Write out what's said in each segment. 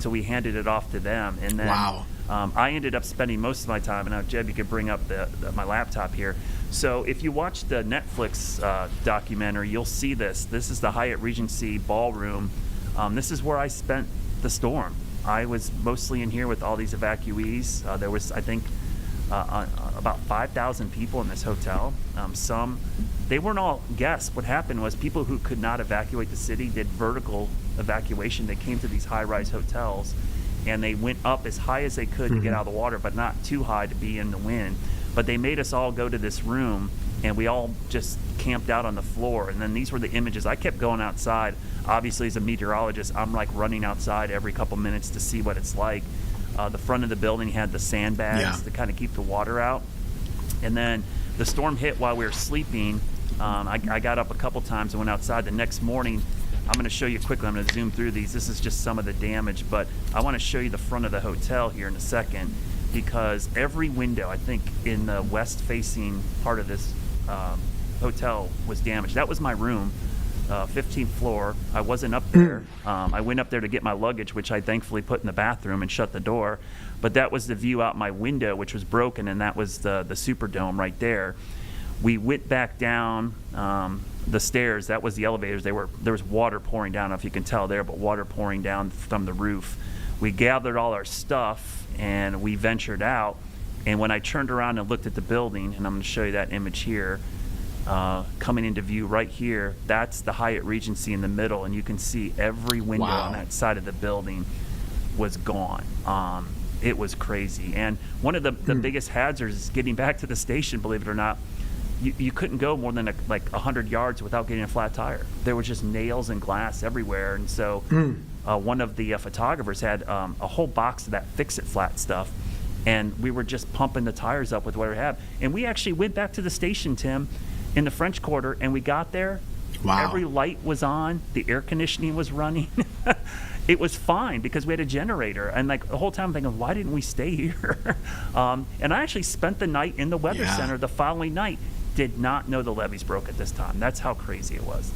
So we handed it off to them, and then Wow. I ended up spending most of my time. And now, Jeb, you could bring up my laptop here. So if you watch the Netflix documentary, you'll see this. This is the Hyatt Regency ballroom. This is where I spent the storm. I was mostly in here with all these evacuees. There was, I think, about 5,000 people in this hotel. They weren't all guests. What happened was people who could not evacuate the city did vertical evacuation. They came to these high-rise hotels, and they went up as high as they could to get out of the water, but not too high to be in the wind. But they made us all go to this room, and we all just camped out on the floor. And then these were the images. I kept going outside. Obviously, as a meteorologist, I'm like running outside every couple minutes to see what it's like. The front of the building had the sandbags to kind of keep the water out. And then the storm hit while we were sleeping. I got up a couple times and went outside. The next morning, I'm going to show you quickly. I'm going to zoom through these. This is just some of the damage, but I want to show you the front of the hotel here in a second, because every window, I think, in the west-facing part of this hotel was damaged. That was my room, 15th floor. I wasn't up there. I went up there to get my luggage, which I thankfully put in the bathroom and shut the door. But that was the view out my window, which was broken, and that was the Superdome right there. We went back down the stairs. That was the elevators. There was water pouring down. I don't know if you can tell there, but water pouring down from the roof. We gathered all our stuff and we ventured out. And when I turned around and looked at the building, and I'm going to show you that image here, coming into view right here, that's the Hyatt Regency in the middle, and you can see every window on that side of the building was gone. It was crazy. And one of the biggest hazards is getting back to the station, believe it or not. You couldn't go more than like 100 yards without getting a flat tire. There was just nails and glass everywhere. And so one of the photographers had a whole box of that Fix-It Flat stuff, and we were just pumping the tires up with what we had. And we actually went back to the station, Tim, in the French Quarter, and we got there. Every light was on. The air conditioning was running. It was fine because we had a generator. And like the whole time I'm thinking, why didn't we stay here? And I actually spent the night in the weather center the following night. Did not know the levees broke at this time. That's how crazy it was.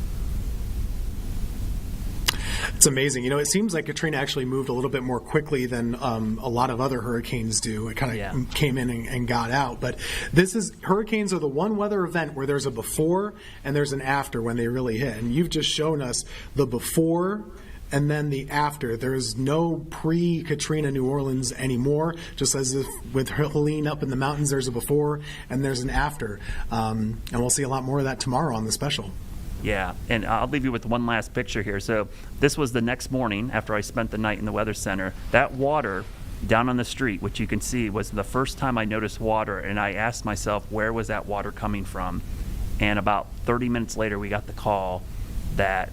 It's amazing. You know, it seems like Katrina actually moved a little bit more quickly than a lot of other hurricanes do. It kind of came in and got out. But hurricanes are the one weather event where there's a before and there's an after when they really hit. And you've just shown us the before and then the after. There is no pre-Katrina New Orleans anymore, just as if with Helene up in the mountains, there's a before and there's an after. And we'll see a lot more of that tomorrow on the special. Yeah, and I'll leave you with one last picture here. So this was the next morning after I spent the night in the weather center. That water down on the street, which you can see, was the first time I noticed water, and I asked myself, where was that water coming from? And about 30 minutes later, we got the call that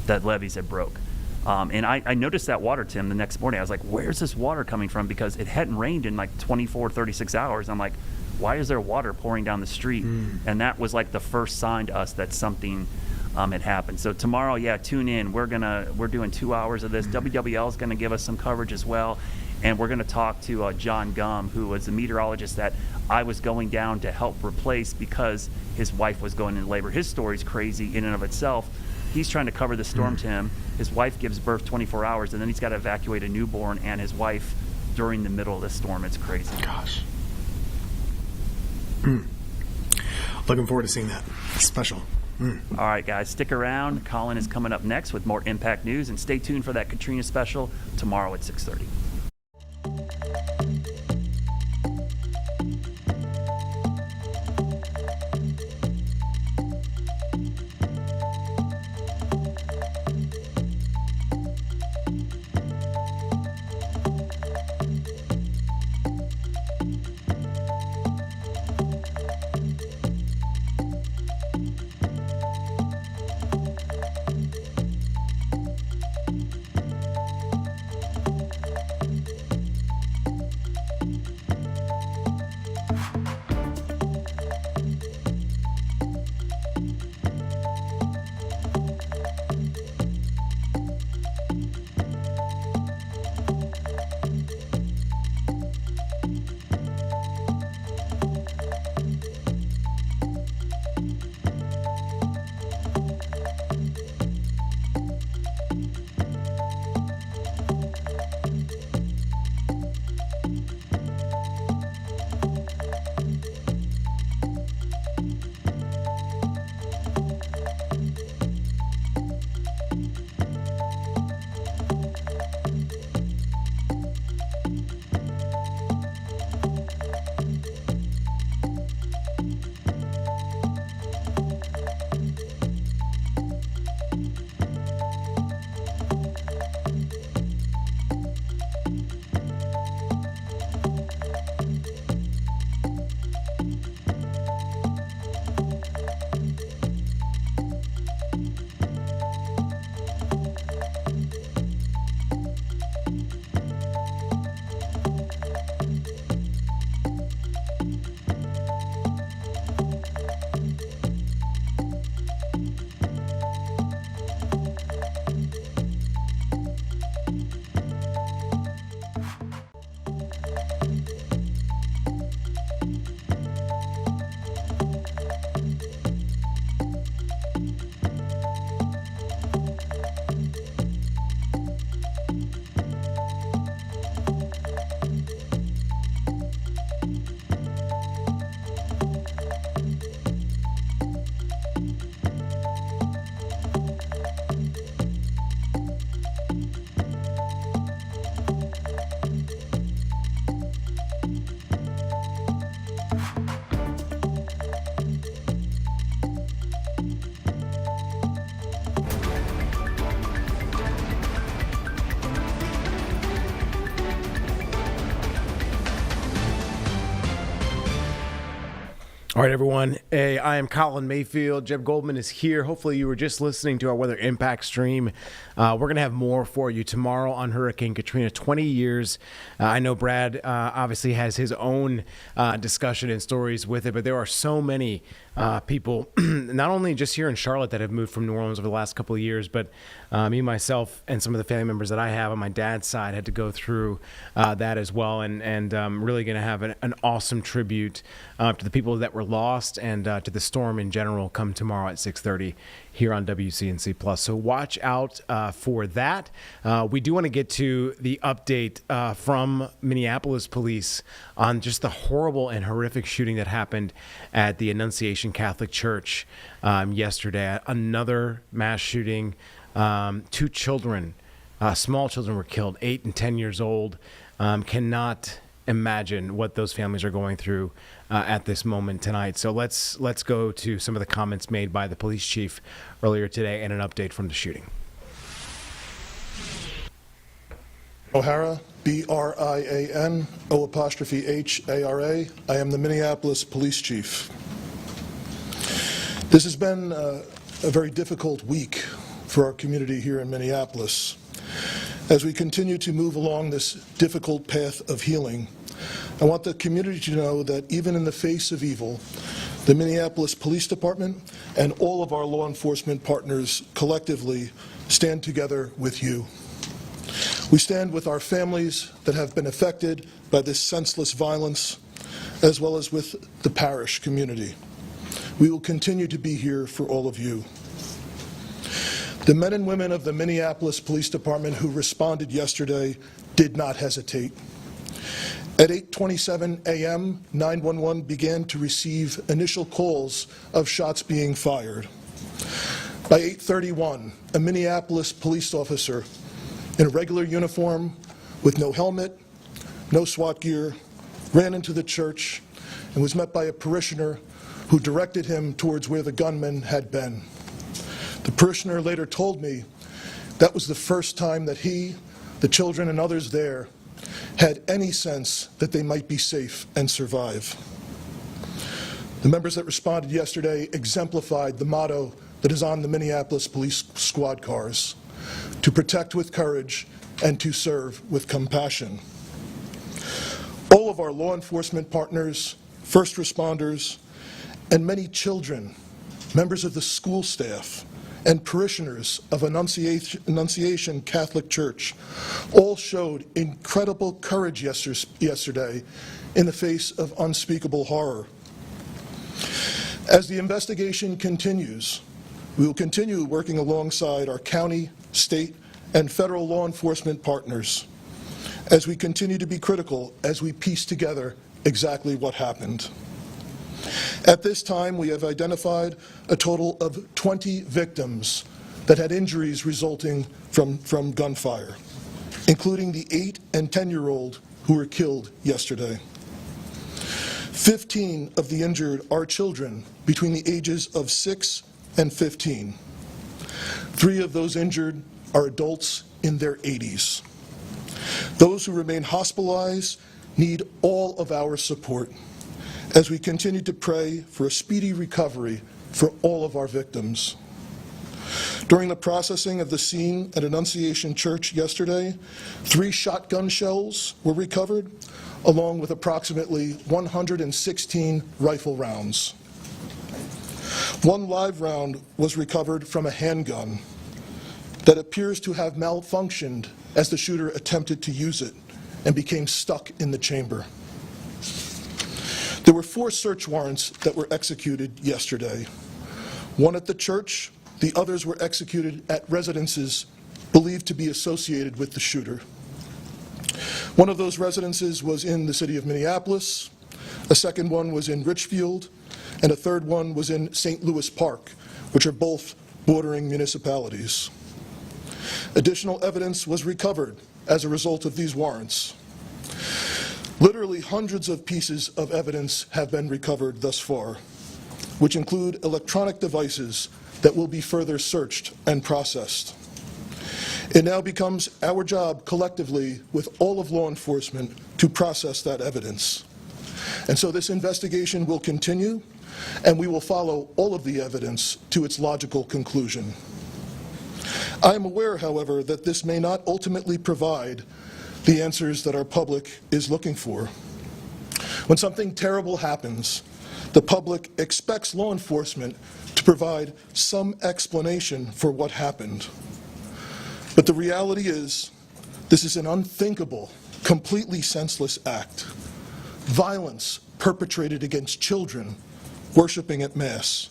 levees had broke. And I noticed that water, Tim, the next morning. I was like, where's this water coming from? Because it hadn't rained in like 24, 36 hours. I'm like, why is there water pouring down the street? And that was like the first sign to us that something had happened. So tomorrow, tune in. We're doing 2 hours of this. WWL is going to give us some coverage as well. And we're going to talk to John Gum, who was a meteorologist that I was going down to help replace because his wife was going into labor. His story's crazy in and of itself. He's trying to cover the storm, Tim. His wife gives birth 24 hours, and then he's got to evacuate a newborn and his wife during the middle of the storm. It's crazy. Gosh. Looking forward to seeing that. It's special. All right, guys, stick around. Colin is coming up next with more Impact News, and stay tuned for that Katrina special tomorrow at 6:30. All right, everyone. Hey, I am Colin Mayfield. Jeb Goldman is here. Hopefully, you were just listening to our weather impact stream. We're going to have more for you tomorrow on Hurricane Katrina. 20 years. I know Brad obviously has his own discussion and stories with it, but there are so many people, not only just here in Charlotte, that have moved from New Orleans over the last couple of years, but me, myself, and some of the family members that I have on my dad's side had to go through that as well. And really going to have an awesome tribute to the people that were lost and to the storm in general come tomorrow at 6:30 here on WCNC Plus. So watch out for that. We do want to get to the update from Minneapolis police on just the horrible and horrific shooting that happened at the Annunciation Catholic Church yesterday. Another mass shooting. 2 children, small children, were killed, 8 and 10 years old. Cannot imagine what those families are going through at this moment tonight. So let's go to some of the comments made by the police chief earlier today and an update from the shooting. O'Hara, B-R-I-A-N, O''H-A-R-A. I am the Minneapolis police chief. This has been a very difficult week for our community here in Minneapolis. As we continue to move along this difficult path of healing, I want the community to know that even in the face of evil, the Minneapolis Police Department and all of our law enforcement partners collectively stand together with you. We stand with our families that have been affected by this senseless violence, as well as with the parish community. We will continue to be here for all of you. The men and women of the Minneapolis Police Department who responded yesterday did not hesitate. At 8:27 a.m., 911 began to receive initial calls of shots being fired. By 8:31, a Minneapolis police officer in a regular uniform with no helmet, no SWAT gear, ran into the church and was met by a parishioner who directed him towards where the gunman had been. The parishioner later told me that was the first time that he, the children, and others there had any sense that they might be safe and survive. The members that responded yesterday exemplified the motto that is on the Minneapolis police squad cars: to protect with courage and to serve with compassion. All of our law enforcement partners, first responders, and many children, members of the school staff, and parishioners of Annunciation Catholic Church all showed incredible courage yesterday in the face of unspeakable horror. As the investigation continues, we will continue working alongside our county, state, and federal law enforcement partners as we continue to be critical as we piece together exactly what happened. At this time, we have identified a total of 20 victims that had injuries resulting from gunfire, including the 8 and 10-year-old who were killed yesterday. 15 of the injured are children between the ages of 6 and 15. 3 of those injured are adults in their 80s. Those who remain hospitalized need all of our support as we continue to pray for a speedy recovery for all of our victims. During the processing of the scene at Annunciation Church yesterday, 3 shotgun shells were recovered, along with approximately 116 rifle rounds. 1 live round was recovered from a handgun that appears to have malfunctioned as the shooter attempted to use it and became stuck in the chamber. There were 4 search warrants that were executed yesterday. 1 at the church, the others were executed at residences believed to be associated with the shooter. One of those residences was in the city of Minneapolis, a second one was in Richfield, and a third one was in St. Louis Park, which are both bordering municipalities. Additional evidence was recovered as a result of these warrants. Literally hundreds of pieces of evidence have been recovered thus far, which include electronic devices that will be further searched and processed. It now becomes our job collectively with all of law enforcement to process that evidence. And so this investigation will continue, and we will follow all of the evidence to its logical conclusion. I am aware, however, that this may not ultimately provide the answers that our public is looking for. When something terrible happens, the public expects law enforcement to provide some explanation for what happened. But the reality is, this is an unthinkable, completely senseless act. Violence perpetrated against children worshiping at Mass.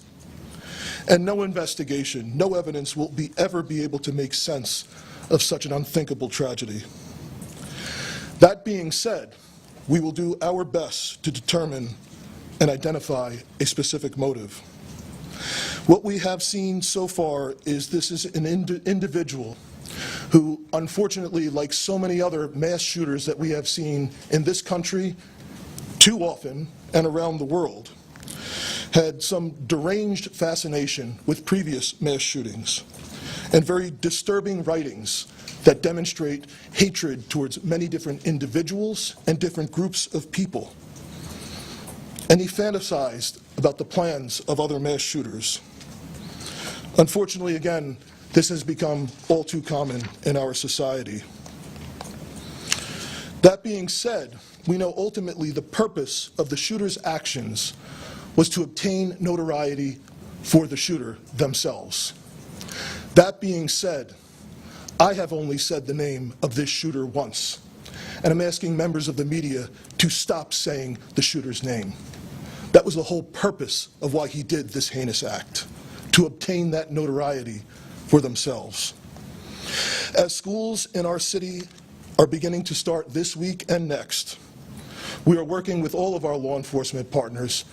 And no investigation, no evidence will ever be able to make sense of such an unthinkable tragedy. That being said, we will do our best to determine and identify a specific motive. What we have seen so far is this is an individual who, unfortunately, like so many other mass shooters that we have seen in this country too often and around the world, had some deranged fascination with previous mass shootings and very disturbing writings that demonstrate hatred towards many different individuals and different groups of people. And he fantasized about the plans of other mass shooters. Unfortunately, again, this has become all too common in our society. That being said, we know ultimately the purpose of the shooter's actions was to obtain notoriety for the shooter themselves. That being said, I have only said the name of this shooter once, and I'm asking members of the media to stop saying the shooter's name. That was the whole purpose of why he did this heinous act, to obtain that notoriety for themselves. As schools in our city are beginning to start this week and next, we are working with all of our law enforcement partners,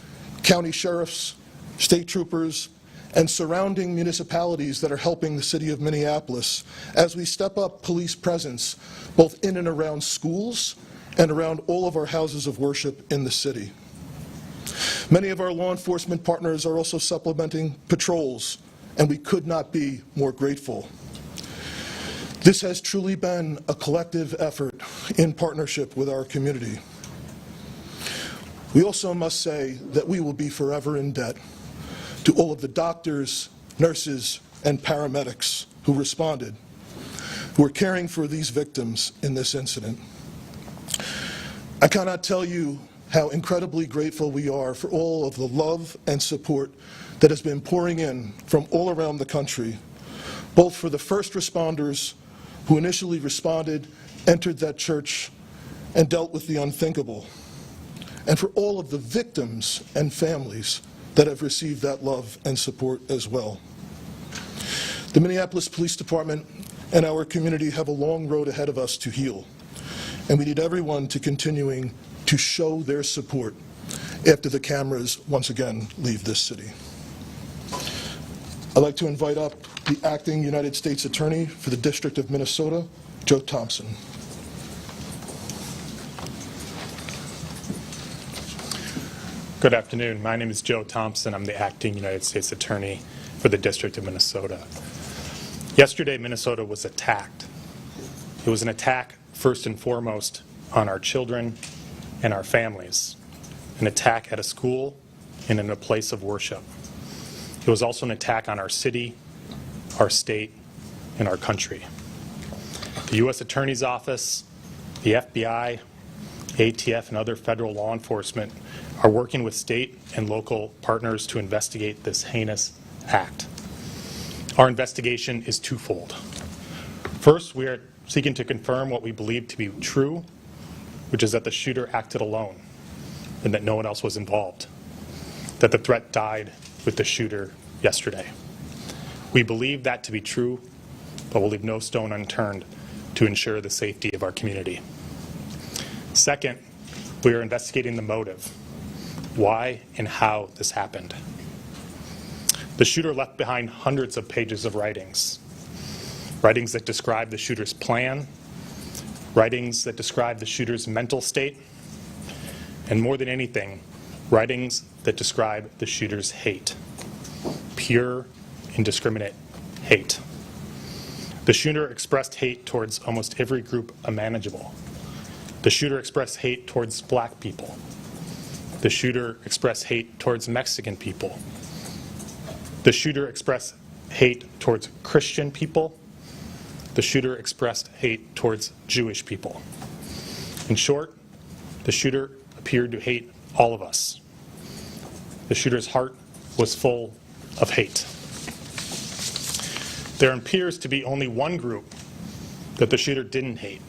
county sheriffs, state troopers, and surrounding municipalities that are helping the city of Minneapolis as we step up police presence both in and around schools and around all of our houses of worship in the city. Many of our law enforcement partners are also supplementing patrols, and we could not be more grateful. This has truly been a collective effort in partnership with our community. We also must say that we will be forever in debt to all of the doctors, nurses, and paramedics who responded, who are caring for these victims in this incident. I cannot tell you how incredibly grateful we are for all of the love and support that has been pouring in from all around the country, both for the first responders who initially responded, entered that church, and dealt with the unthinkable, and for all of the victims and families that have received that love and support as well. The Minneapolis Police Department and our community have a long road ahead of us to heal, and we need everyone to continuing to show their support after the cameras once again leave this city. I'd like to invite up the Acting United States Attorney for the District of Minnesota, Joe Thompson. Good afternoon. My name is Joe Thompson. I'm the Acting United States Attorney for the District of Minnesota. Yesterday, Minnesota was attacked. It was an attack, first and foremost, on our children and our families, an attack at a school and in a place of worship. It was also an attack on our city, our state, and our country. The U.S. Attorney's Office, the FBI, ATF, and other federal law enforcement are working with state and local partners to investigate this heinous act. Our investigation is twofold. First, we are seeking to confirm what we believe to be true, which is that the shooter acted alone and that no one else was involved, that the threat died with the shooter yesterday. We believe that to be true, but we'll leave no stone unturned to ensure the safety of our community. Second, we are investigating the motive, why and how this happened. The shooter left behind hundreds of pages of writings that describe the shooter's plan, writings that describe the shooter's mental state, and more than anything, writings that describe the shooter's hate, pure, indiscriminate hate. The shooter expressed hate towards almost every group imaginable. The shooter expressed hate towards black people, The shooter expressed hate towards Mexican people. The shooter expressed hate towards Christian people. The shooter expressed hate towards Jewish people. In short, the shooter appeared to hate all of us. The shooter's heart was full of hate. There appears to be only one group that the shooter didn't hate.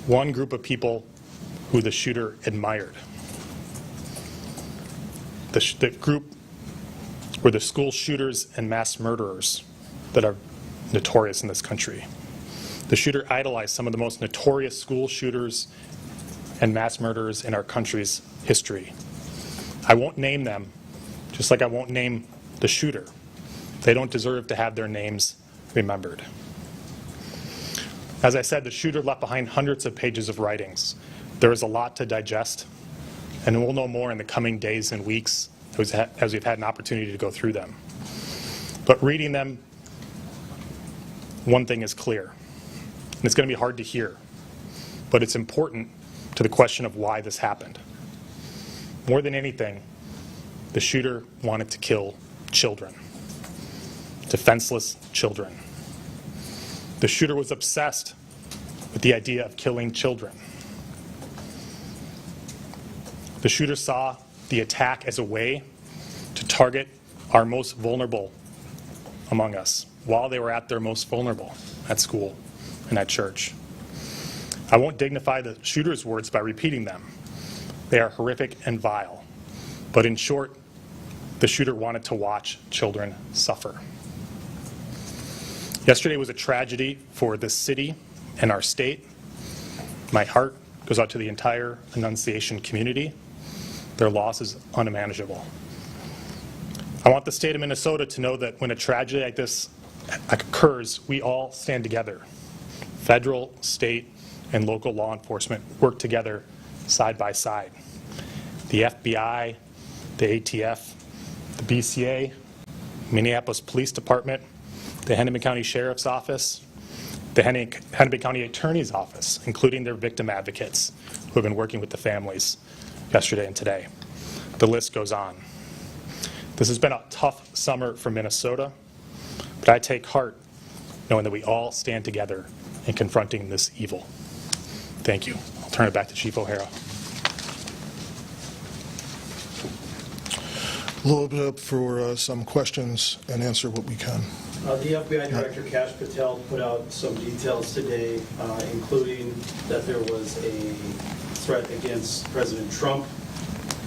One group of people who the shooter admired. The group were the school shooters and mass murderers that are notorious in this country. The shooter idolized some of the most notorious school shooters and mass murderers in our country's history. I won't name them, just like I won't name the shooter. They don't deserve to have their names remembered. As I said, the shooter left behind hundreds of pages of writings. There is a lot to digest, and we'll know more in the coming days and weeks as we've had an opportunity to go through them. But reading them, one thing is clear, and it's going to be hard to hear, but it's important to the question of why this happened. More than anything, the shooter wanted to kill children, defenseless children. The shooter was obsessed with the idea of killing children. The shooter saw the attack as a way to target our most vulnerable among us while they were at their most vulnerable at school and at church. I won't dignify the shooter's words by repeating them. They are horrific and vile. But in short, the shooter wanted to watch children suffer. Yesterday was a tragedy for this city and our state. My heart goes out to the entire Annunciation community. Their loss is unimaginable. I want the state of Minnesota to know that when a tragedy like this occurs, we all stand together. Federal, state, and local law enforcement work together side by side. The FBI, the ATF, the BCA, Minneapolis Police Department, the Hennepin County Sheriff's Office, the Hennepin County Attorney's Office, including their victim advocates who have been working with the families yesterday and today. The list goes on. This has been a tough summer for Minnesota, but I take heart knowing that we all stand together in confronting this evil. Thank you. I'll turn it back to Chief O'Hara. We'll open it up for some questions and answer what we can. The FBI Director Kash Patel put out some details today, including that there was a threat against President Trump,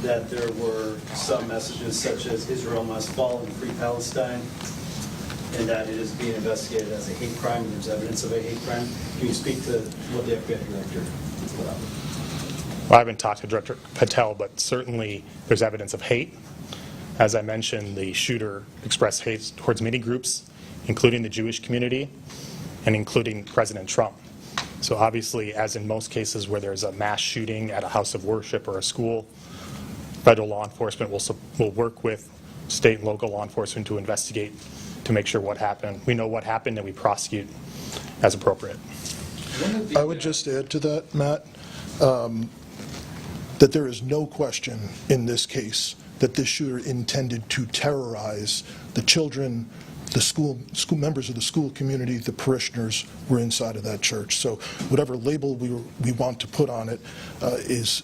that there were some messages such as Israel must fall and free Palestine, and that it is being investigated as a hate crime, and there's evidence of a hate crime. Can you speak to what the FBI Director put out? Well, I haven't talked to Director Patel, but certainly there's evidence of hate. As I mentioned, the shooter expressed hate towards many groups, including the Jewish community and including President Trump. So obviously, as in most cases where there's a mass shooting at a house of worship or a school, federal law enforcement will work with state and local law enforcement to investigate to make sure what happened. We know what happened and we prosecute as appropriate. I would just add to that, Matt, that there is no question in this case that this shooter intended to terrorize the children, the school members of the school community, the parishioners were inside of that church. So whatever label we want to put on it is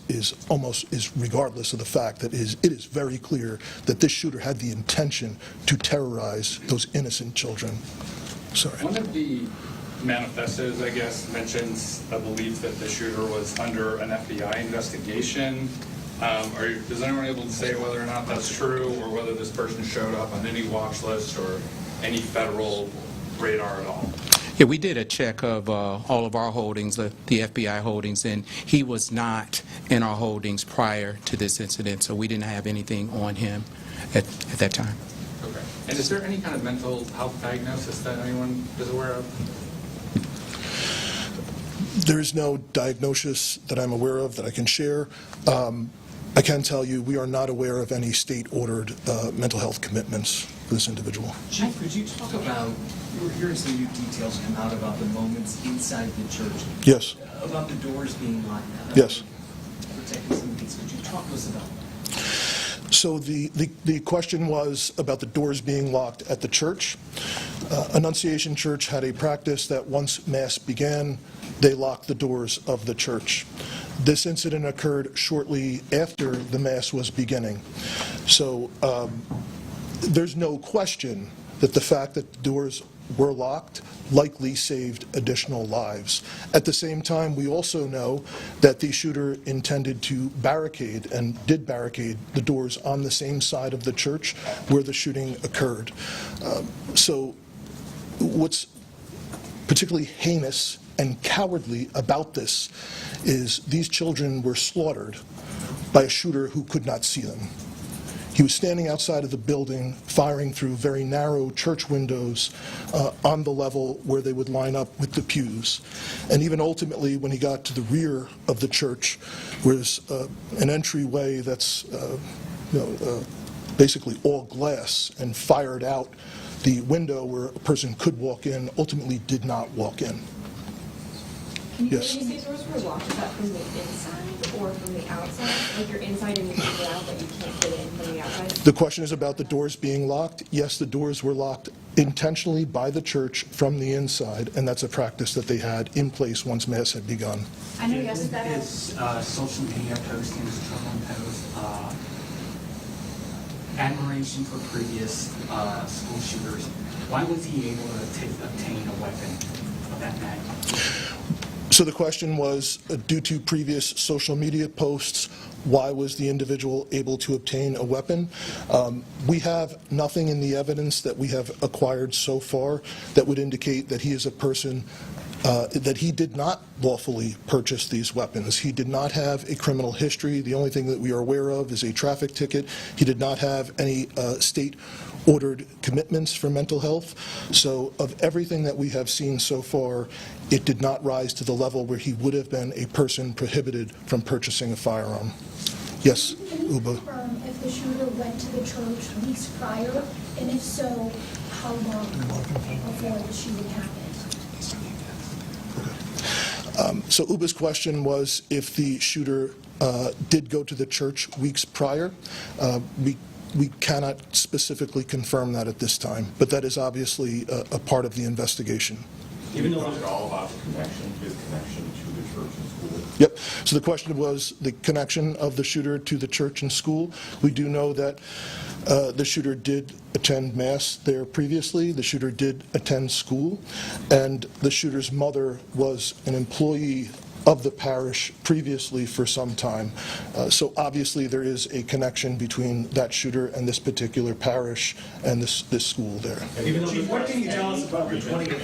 regardless of the fact that it is very clear that this shooter had the intention to terrorize those innocent children. Sorry. One of the manifestos, I guess, mentions a belief that the shooter was under an FBI investigation. Is anyone able to say whether or not that's true, or whether this person showed up on any watch list or any federal radar at all? Yeah, we did a check of all of our holdings, the FBI holdings, and he was not in our holdings prior to this incident, so we didn't have anything on him at that time. Okay. And is there any kind of mental health diagnosis that anyone is aware of? There is no diagnosis that I'm aware of that I can share. I can tell you we are not aware of any state-ordered mental health commitments for this individual. Chief, could you talk about, we're hearing some new details come out about the moments inside the church. Yes. About the doors being locked. Yes. Protecting some of these. Could you talk to us about that? So the question was about the doors being locked at the church. Annunciation Church had a practice that once Mass began, they locked the doors of the church. This incident occurred shortly after the Mass was beginning. So there's no question that the fact that the doors were locked likely saved additional lives. At the same time, we also know that the shooter intended to barricade and did barricade the doors on the same side of the church where the shooting occurred. So what's particularly heinous and cowardly about this is these children were slaughtered by a shooter who could not see them. He was standing outside of the building, firing through very narrow church windows on the level where they would line up with the pews. And even ultimately, when he got to the rear of the church, was an entryway that's basically all glass, and fired out the window where a person could walk in, ultimately did not walk in. Yes. When you say doors were locked, is that from the inside or from the outside? Like you're inside and you can get out, but you can't get in from the outside? The question is about the doors being locked. Yes, the doors were locked intentionally by the church from the inside, and that's a practice that they had in place once Mass had begun. I know, yes, that His social media postings, Trump post, admiration for previous school shooters. Why was he able to obtain a weapon of that magnitude? So the question was, due to previous social media posts, why was the individual able to obtain a weapon? We have nothing in the evidence that we have acquired so far that would indicate that he is a person that he did not lawfully purchase these weapons. He did not have a criminal history. The only thing that we are aware of is a traffic ticket. He did not have any state-ordered commitments for mental health. So of everything that we have seen so far, it did not rise to the level where he would have been a person prohibited from purchasing a firearm. Yes, Uba. If the shooter went to the church weeks prior, and if so, how long before the shooting happened? So Uba's question was if the shooter did go to the church weeks prior. We cannot specifically confirm that at this time, but that is obviously a part of the investigation. Even though it's all about the connection to the church and school. Yep. So the question was the connection of the shooter to the church and school. We do know that the shooter did attend Mass there previously. The shooter did attend school, and the shooter's mother was an employee of the parish previously for some time. So obviously there is a connection between that shooter and this particular parish and this school there. Chief, what can you tell us about the 20th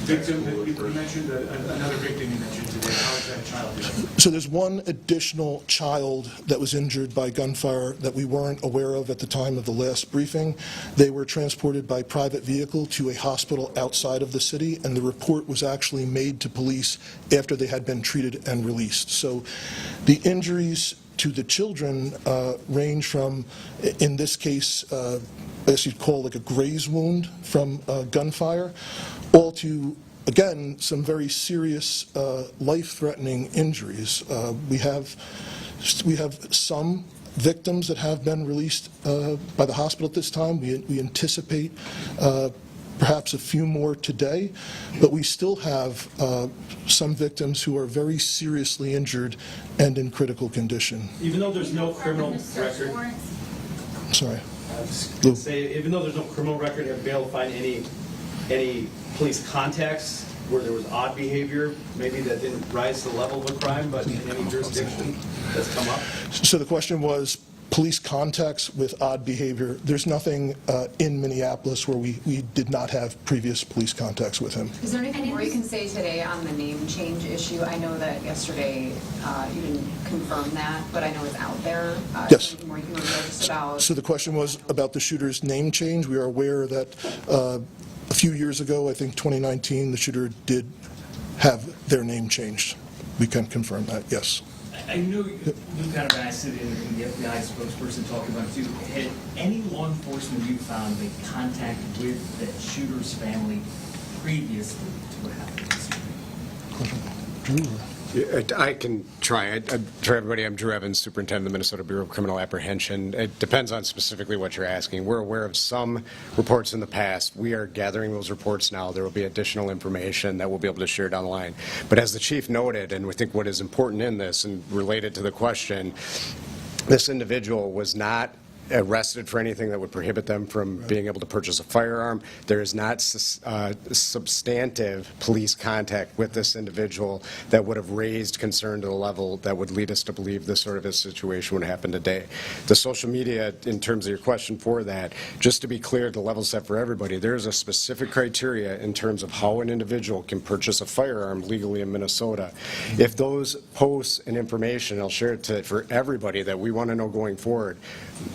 victim that you mentioned, another victim you mentioned today? How is that child doing? So there's one additional child that was injured by gunfire that we weren't aware of at the time of the last briefing. They were transported by private vehicle to a hospital outside of the city, and the report was actually made to police after they had been treated and released. So the injuries to the children range from, in this case, I guess you'd call like a graze wound from gunfire, all to, again, some very serious life-threatening injuries. We have some victims that have been released by the hospital at this time. We anticipate perhaps a few more today, but we still have some victims who are very seriously injured and in critical condition. Even though there's no criminal record, Sorry. even though there's no criminal record, have you been able to find any police contacts where there was odd behavior, maybe that didn't rise to the level of a crime, but in any jurisdiction that's come up? So the question was police contacts with odd behavior. There's nothing in Minneapolis where we did not have previous police contacts with him. Is there anything more you can say today on the name change issue? I know that yesterday you didn't confirm that, but I know it's out there. Yes. Anything more you can reveal just about? So the question was about the shooter's name change. We are aware that a few years ago, I think 2019, the shooter did have their name changed. We can confirm that, yes. I know you kind of asked it in the FBI spokesperson talking about it too. Had any law enforcement you found made contact with the shooter's family previously to what happened? I can try. For everybody, I'm Drew Evans, Superintendent of the Minnesota Bureau of Criminal Apprehension. It depends on specifically what you're asking. We're aware of some reports in the past. We are gathering those reports now. There will be additional information that we'll be able to share down the line. But as the Chief noted, and we think what is important in this and related to the question, this individual was not arrested for anything that would prohibit them from being able to purchase a firearm. There is not substantive police contact with this individual that would have raised concern to the level that would lead us to believe this sort of a situation would happen today. The social media, in terms of your question for that, just to be clear, the level set for everybody, there's a specific criteria in terms of how an individual can purchase a firearm legally in Minnesota. If those posts and information, I'll share it for everybody that we want to know going forward,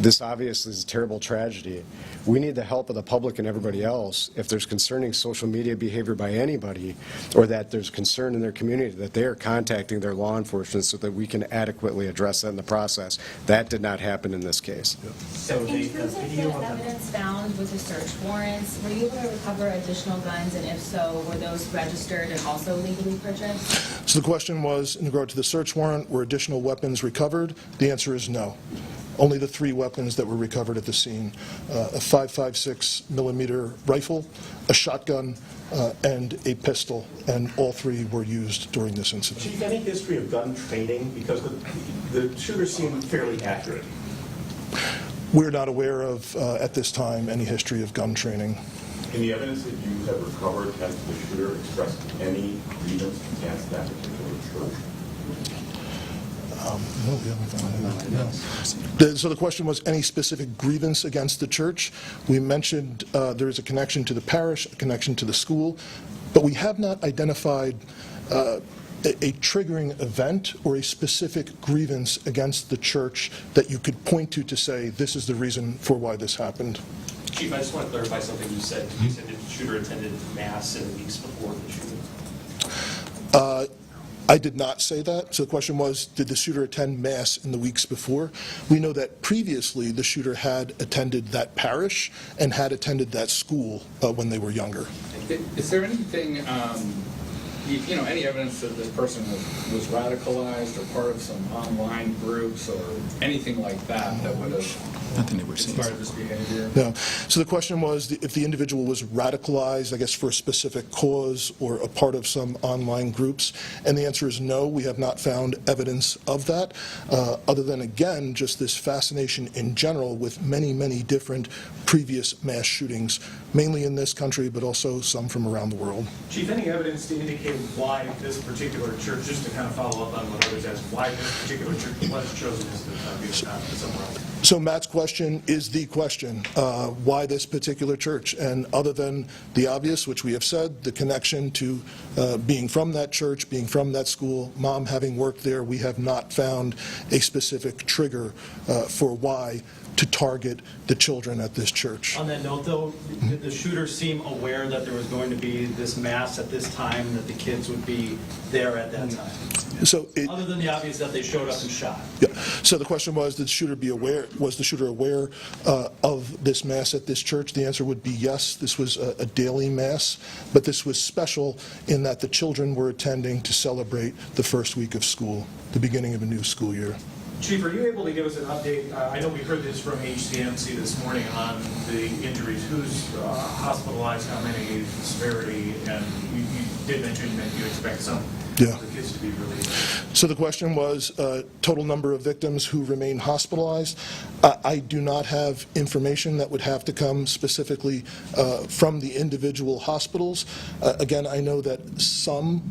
this obviously is a terrible tragedy. We need the help of the public and everybody else. If there's concerning social media behavior by anybody, or that there's concern in their community, that they are contacting their law enforcement so that we can adequately address that in the process. That did not happen in this case. So in terms of the evidence found with the search warrants, were you able to recover additional guns, and if so, were those registered and also legally purchased? So the question was, in regard to the search warrant, were additional weapons recovered? The answer is no. Only the 3 weapons that were recovered at the scene, a .556 millimeter rifle, a shotgun, and a pistol, and all 3 were used during this incident. Chief, any history of gun training? Because the shooter seemed fairly accurate. We're not aware of, at this time, any history of gun training. In the evidence that you have recovered, has the shooter expressed any grievance against that particular church? No, we haven't found any. So the question was any specific grievance against the church. We mentioned there is a connection to the parish, a connection to the school, but we have not identified a triggering event or a specific grievance against the church that you could point to say this is the reason for why this happened. Chief, I just want to clarify something you said. You said that the shooter attended Mass in the weeks before the shooting. I did not say that. So the question was, did the shooter attend Mass in the weeks before? We know that previously the shooter had attended that parish and had attended that school when they were younger. Is there anything, any evidence that this person was radicalized or part of some online groups or anything like that that would have inspired this behavior? No. So the question was if the individual was radicalized, I guess, for a specific cause or a part of some online groups, and the answer is no. We have not found evidence of that, other than, again, just this fascination in general with many, many different previous mass shootings, mainly in this country, but also some from around the world. Chief, any evidence to indicate why this particular church, just to kind of follow up on what others asked, why this particular church was chosen as the target somewhere else? So Matt's question is the question, why this particular church? And other than the obvious, which we have said, the connection to being from that church, being from that school, mom having worked there, we have not found a specific trigger for why to target the children at this church. On that note, though, did the shooter seem aware that there was going to be this mass at this time, that the kids would be there at that time? So other than the obvious that they showed up and shot. Yeah. So the question was, did the shooter be aware? Was the shooter aware of this mass at this church? The answer would be yes. This was a daily mass, but this was special in that the children were attending to celebrate the first week of school, the beginning of a new school year. Chief, are you able to give us an update? I know we heard this from HCMC this morning on the injuries. Who's hospitalized, how many, severity, and you did mention that you expect some of the kids to be released. So the question was total number of victims who remain hospitalized. I do not have information that would have to come specifically from the individual hospitals. Again, I know that some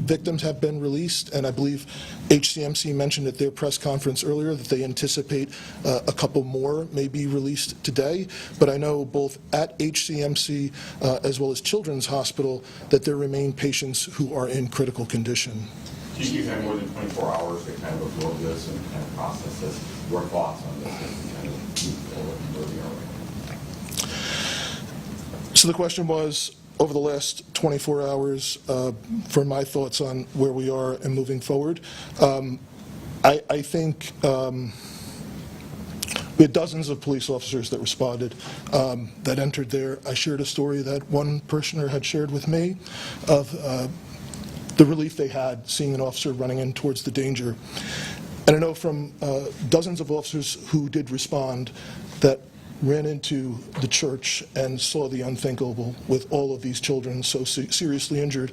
victims have been released, and I believe HCMC mentioned at their press conference earlier that they anticipate a couple more may be released today. But I know both at HCMC as well as Children's Hospital that there remain patients who are in critical condition. You've had more than 24 hours to kind of absorb this and kind of process this. Your thoughts on this and kind of move forward and where we are right now? So the question was, over the last 24 hours, for my thoughts on where we are and moving forward. I think we had dozens of police officers that responded, that entered there. I shared a story that one parishioner had shared with me of the relief they had seeing an officer running in towards the danger. And I know from dozens of officers who did respond that ran into the church and saw the unthinkable with all of these children so seriously injured,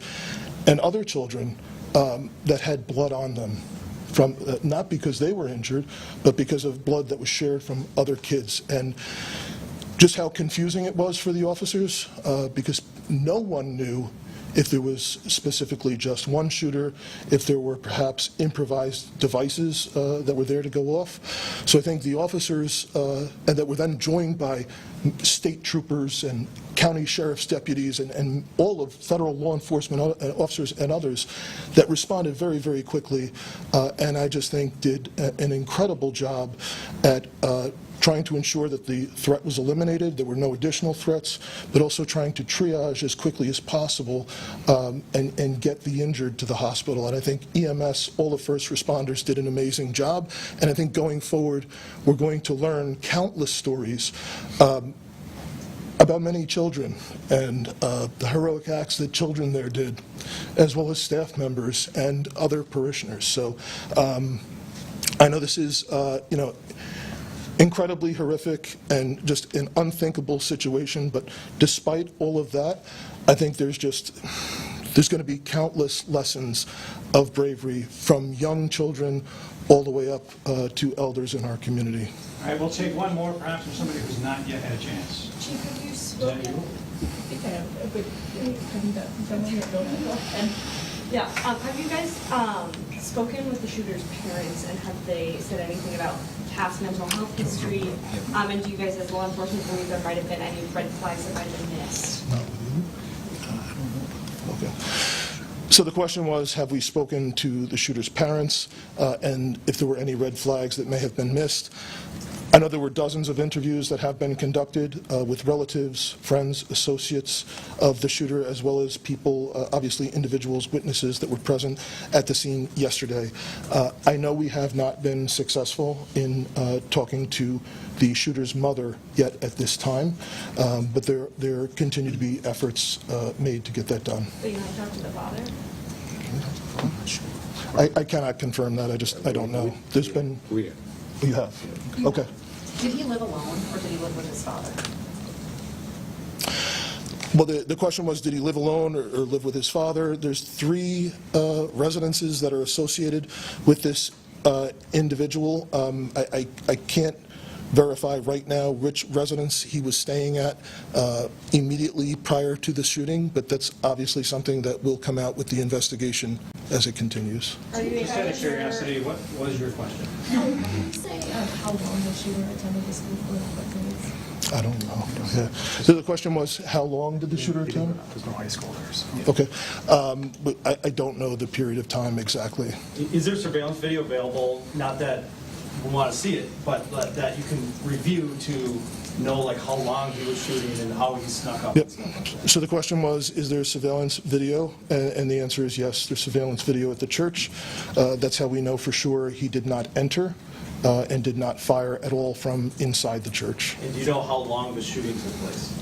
and other children that had blood on them, from not because they were injured, but because of blood that was shared from other kids. And just how confusing it was for the officers, because no one knew if there was specifically just one shooter, if there were perhaps improvised devices that were there to go off. So I think the officers, and that were then joined by state troopers and county sheriff's deputies and all of federal law enforcement officers and others that responded very, very quickly, and I just think did an incredible job at trying to ensure that the threat was eliminated, there were no additional threats, but also trying to triage as quickly as possible and get the injured to the hospital. And I think EMS, all the first responders, did an amazing job. And I think going forward, we're going to learn countless stories about many children and the heroic acts that children there did, as well as staff members and other parishioners. So I know this is, incredibly horrific and just an unthinkable situation, but despite all of that, I think there's going to be countless lessons of bravery from young children all the way up to elders in our community. All right, we'll take one more, perhaps from somebody who's not yet had a chance. Chief, have you spoken? Have you guys spoken with the shooter's parents, and have they said anything about past mental health history? And do you guys, as law enforcement, believe there might have been any red flags that might have been missed? Okay. So the question was, have we spoken to the shooter's parents, and if there were any red flags that may have been missed? I know there were dozens of interviews that have been conducted with relatives, friends, associates of the shooter, as well as people, obviously individuals, witnesses that were present at the scene yesterday. I know we have not been successful in talking to the shooter's mother yet at this time, but there continue to be efforts made to get that done. But you haven't talked to the father? I cannot confirm that. I don't know. There's been... You have? Okay. Did he live alone, or did he live with his father? Well, the question was, did he live alone or live with his father? There's 3 residences that are associated with this individual. I can't verify right now which residence he was staying at immediately prior to the shooting, but that's obviously something that will come out with the investigation as it continues. Just out of curiosity, what was your question? Can you say how long the shooter attended the school for? I don't know. Yeah. So the question was, how long did the shooter attend? There's no high school there. So. Okay. But I don't know the period of time exactly. Is there surveillance video available? Not that we want to see it, but that you can review to know like how long he was shooting and how he snuck up. Yep. So the question was, is there surveillance video? And the answer is yes, there's surveillance video at the church. That's how we know for sure he did not enter and did not fire at all from inside the church. And do you know how long the shooting took place?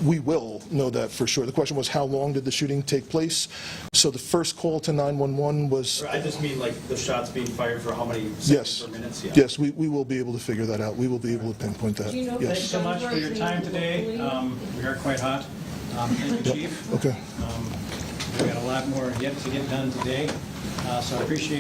We will know that for sure. The question was, how long did the shooting take place? So the first call to 911 was... I just mean like the shots being fired for how many seconds yes. or minutes? Yeah. Yes, we will be able to figure that out. We will be able to pinpoint that. Thank you so much for your time today. We are quite hot. Thank you, Chief. Okay. We've got a lot more yet to get done today, so I appreciate.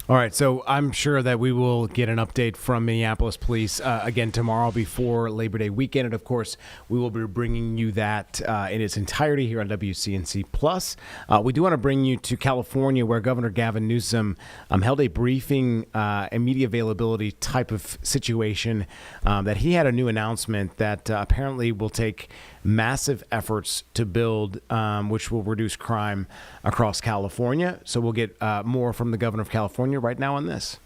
All right, so I'm sure that we will get an update from Minneapolis Police again tomorrow before Labor Day weekend. And, of course, we will be bringing you that in its entirety here on WCNC+. Plus. We do want to bring you to California, where Governor Gavin Newsom held a briefing, a media availability type of situation, that he had a new announcement that apparently will take massive efforts to build, which will reduce crime across California. So we'll get more from the governor of California right now on this.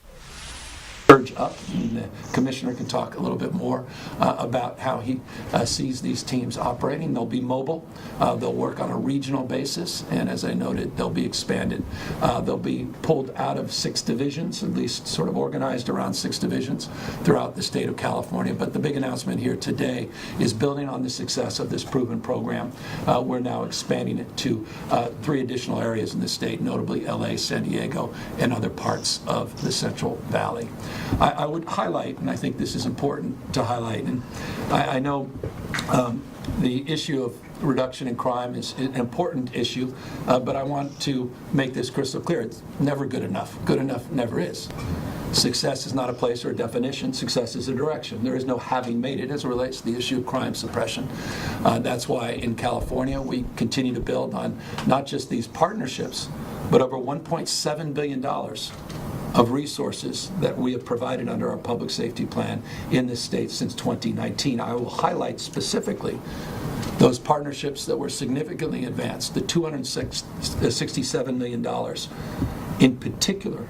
surge up, and the commissioner can talk a little bit more about how he sees these teams operating. They'll be mobile, they'll work on a regional basis, and as I noted, they'll be expanded. They'll be pulled out of 6 divisions, at least sort of organized around 6 divisions throughout the state of California. But the big announcement here today is building on the success of this proven program. We're now expanding it to 3 additional areas in the state, notably LA, San Diego, and other parts of the Central Valley. I would highlight, and I think this is important to highlight, and I know the issue of reduction in crime is an important issue, but I want to make this crystal clear. It's never good enough. Good enough never is. Success is not a place or a definition. Success is a direction. There is no having made it as it relates to the issue of crime suppression. That's why in California we continue to build on not just these partnerships, but over $1.7 billion of resources that we have provided under our public safety plan in this state since 2019. I will highlight specifically those partnerships that were significantly advanced, the $267 million in particular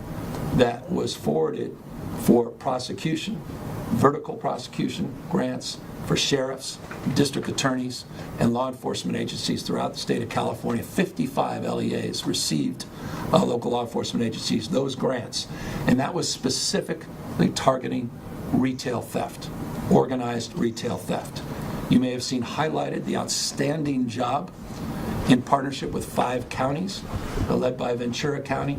that was forwarded for prosecution, vertical prosecution grants for sheriffs, district attorneys, and law enforcement agencies throughout the state of California. 55 LEAs received, local law enforcement agencies, those grants. And that was specifically targeting retail theft, organized retail theft. You may have seen highlighted the outstanding job in partnership with 5 counties, led by Ventura County,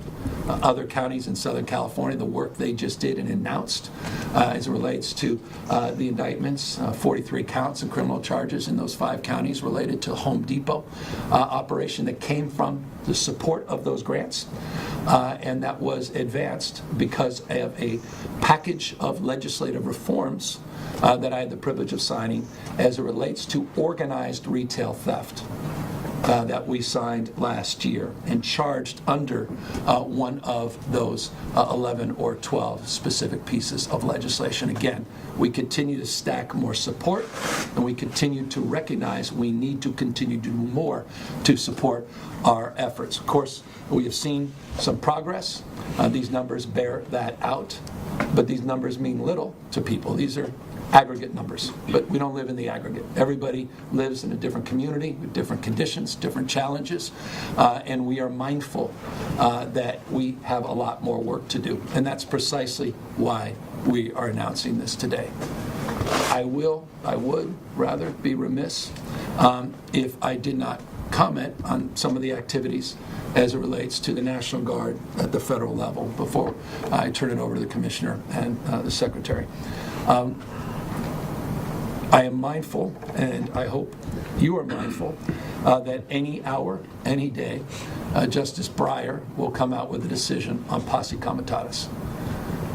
other counties in Southern California, the work they just did and announced as it relates to the indictments, 43 counts and criminal charges in those 5 counties related to Home Depot operation that came from the support of those grants, and that was advanced because of a package of legislative reforms that I had the privilege of signing as it relates to organized retail theft. That we signed last year and charged under one of those 11 or 12 specific pieces of legislation. Again, we continue to stack more support, and we continue to recognize we need to continue to do more to support our efforts. Of course, we have seen some progress. These numbers bear that out, but these numbers mean little to people. These are aggregate numbers, but we don't live in the aggregate. Everybody lives in a different community with different conditions, different challenges, and we are mindful that we have a lot more work to do, and that's precisely why we are announcing this today. I would rather be remiss if I did not comment on some of the activities as it relates to the National Guard at the federal level before I turn it over to the Commissioner and the Secretary. I am mindful, and I hope you are mindful, that any hour, any day, Justice Breyer will come out with a decision on posse comitatus.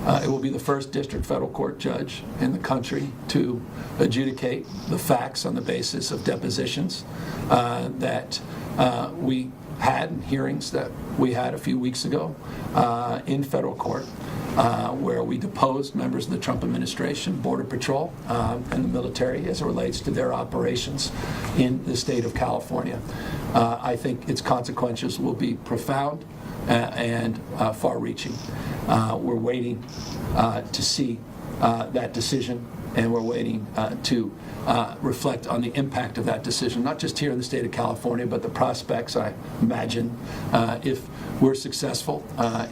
It will be the first district federal court judge in the country to adjudicate the facts on the basis of depositions that we had, hearings that we had a few weeks ago in federal court, where we deposed members of the Trump administration, Border Patrol, and the military as it relates to their operations in the state of California. I think its consequences will be profound and far-reaching. We're waiting to see that decision, and we're waiting to reflect on the impact of that decision, not just here in the state of California, but the prospects, I imagine, if we're successful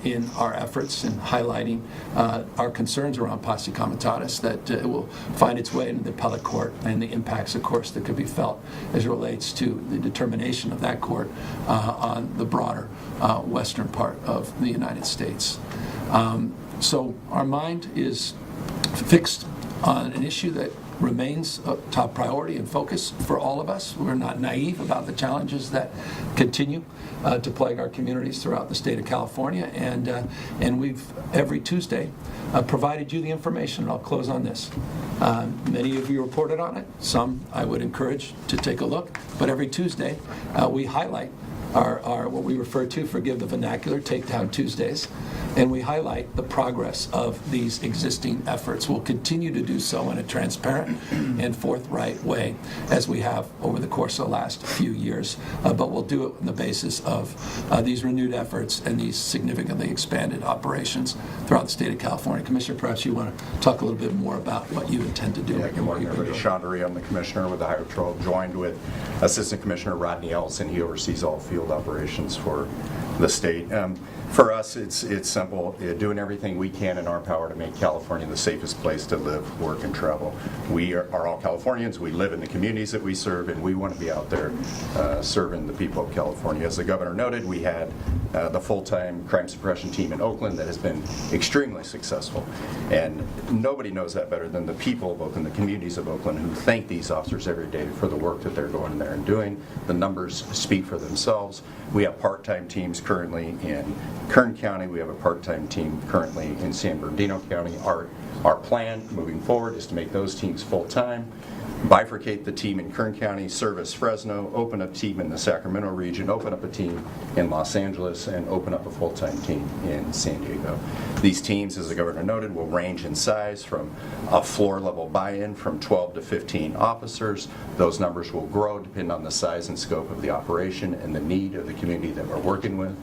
in our efforts in highlighting our concerns around posse comitatus, that it will find its way into the appellate court, and the impacts, of course, that could be felt as it relates to the determination of that court on the broader western part of the United States. So our mind is fixed on an issue that remains a top priority and focus for all of us. We're not naive about the challenges that continue to plague our communities throughout the state of California, and we've every Tuesday provided you the information. And I'll close on this. Many of you reported on it. Some I would encourage to take a look. But every Tuesday we highlight our what we refer to, forgive the vernacular, Takedown Tuesdays, and we highlight the progress of these existing efforts. We'll continue to do so in a transparent and forthright way as we have over the course of the last few years, but we'll do it on the basis of these renewed efforts and these significantly expanded operations throughout the state of California. Commissioner, perhaps you want to talk a little bit more about what you intend to do. Yeah, good morning, everybody. Sean Dury, I'm the commissioner with the Highway Patrol, joined with Assistant Commissioner Rodney Ellison. He oversees all field operations for the state. For us, it's simple, doing everything we can in our power to make California the safest place to live, work, and travel. We are all Californians. We live in the communities that we serve, and we want to be out there serving the people of California. As the governor noted, we had the full-time crime suppression team in Oakland that has been extremely successful. And nobody knows that better than the people of Oakland, the communities of Oakland, who thank these officers every day for the work that they're going there and doing. The numbers speak for themselves. We have part-time teams currently in Kern County. We have a part-time team currently in San Bernardino County. Our plan moving forward is to make those teams full-time, bifurcate the team in Kern County, service Fresno, open up a team in the Sacramento region, open up a team in Los Angeles, and open up a full-time team in San Diego. These teams, as the governor noted, will range in size from a floor-level buy-in from 12 to 15 officers. Those numbers will grow depending on the size and scope of the operation and the need of the community that we're working with.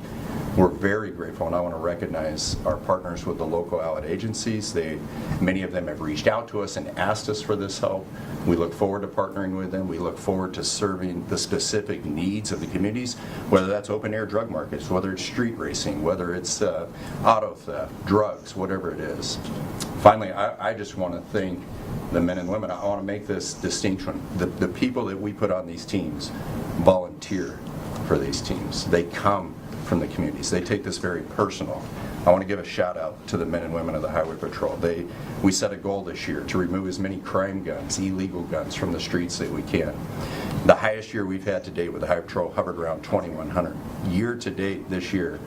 We're very grateful, and I want to recognize our partners with the local allied agencies. Many of them have reached out to us and asked us for this help. We look forward to partnering with them. We look forward to serving the specific needs of the communities, whether that's open-air drug markets, whether it's street racing, whether it's auto theft, drugs, whatever it is. Finally, I just want to thank the men and women. I want to make this distinction. The people that we put on these teams volunteer for these teams. They come from the communities. They take this very personal. I want to give a shout out to the men and women of the Highway Patrol. We set a goal this year to remove as many crime guns, illegal guns from the streets that we can. The highest year we've had to date with the Highway Patrol hovered around 2,100. Year to date this year,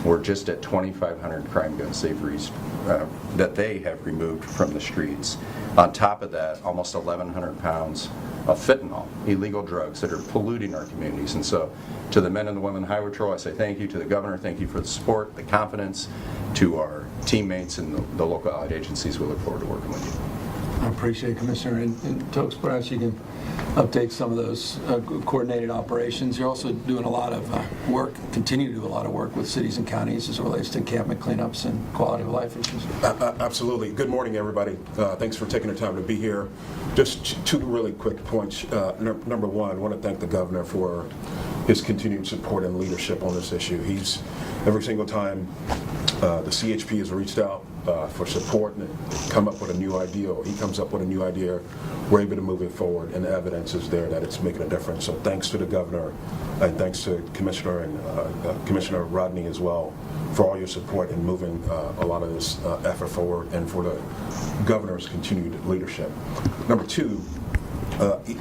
we're just at 2,500 crime guns that they have removed from the streets. On top of that, almost 1,100 pounds of fentanyl, illegal drugs that are polluting our communities. And so to the men and the women of the Highway Patrol, I say thank you. To the governor, thank you for the support, the confidence. To our teammates and the local allied agencies, we look forward to working with you. I appreciate it, Commissioner. And Tokes, perhaps you can update some of those coordinated operations. You're also doing a lot of work, continue to do a lot of work with cities and counties as it relates to encampment cleanups and quality of life issues. Absolutely. Good morning, everybody. Thanks for taking the time to be here. Just two really quick points. Number one, I want to thank the governor for his continued support and leadership on this issue. He's, every single time the CHP has reached out for support and come up with a new idea, or he comes up with a new idea, we're able to move it forward, and the evidence is there that it's making a difference. So thanks to the governor, and thanks to Commissioner and Commissioner Rodney as well for all your support in moving a lot of this effort forward, and for the governor's continued leadership. Number two,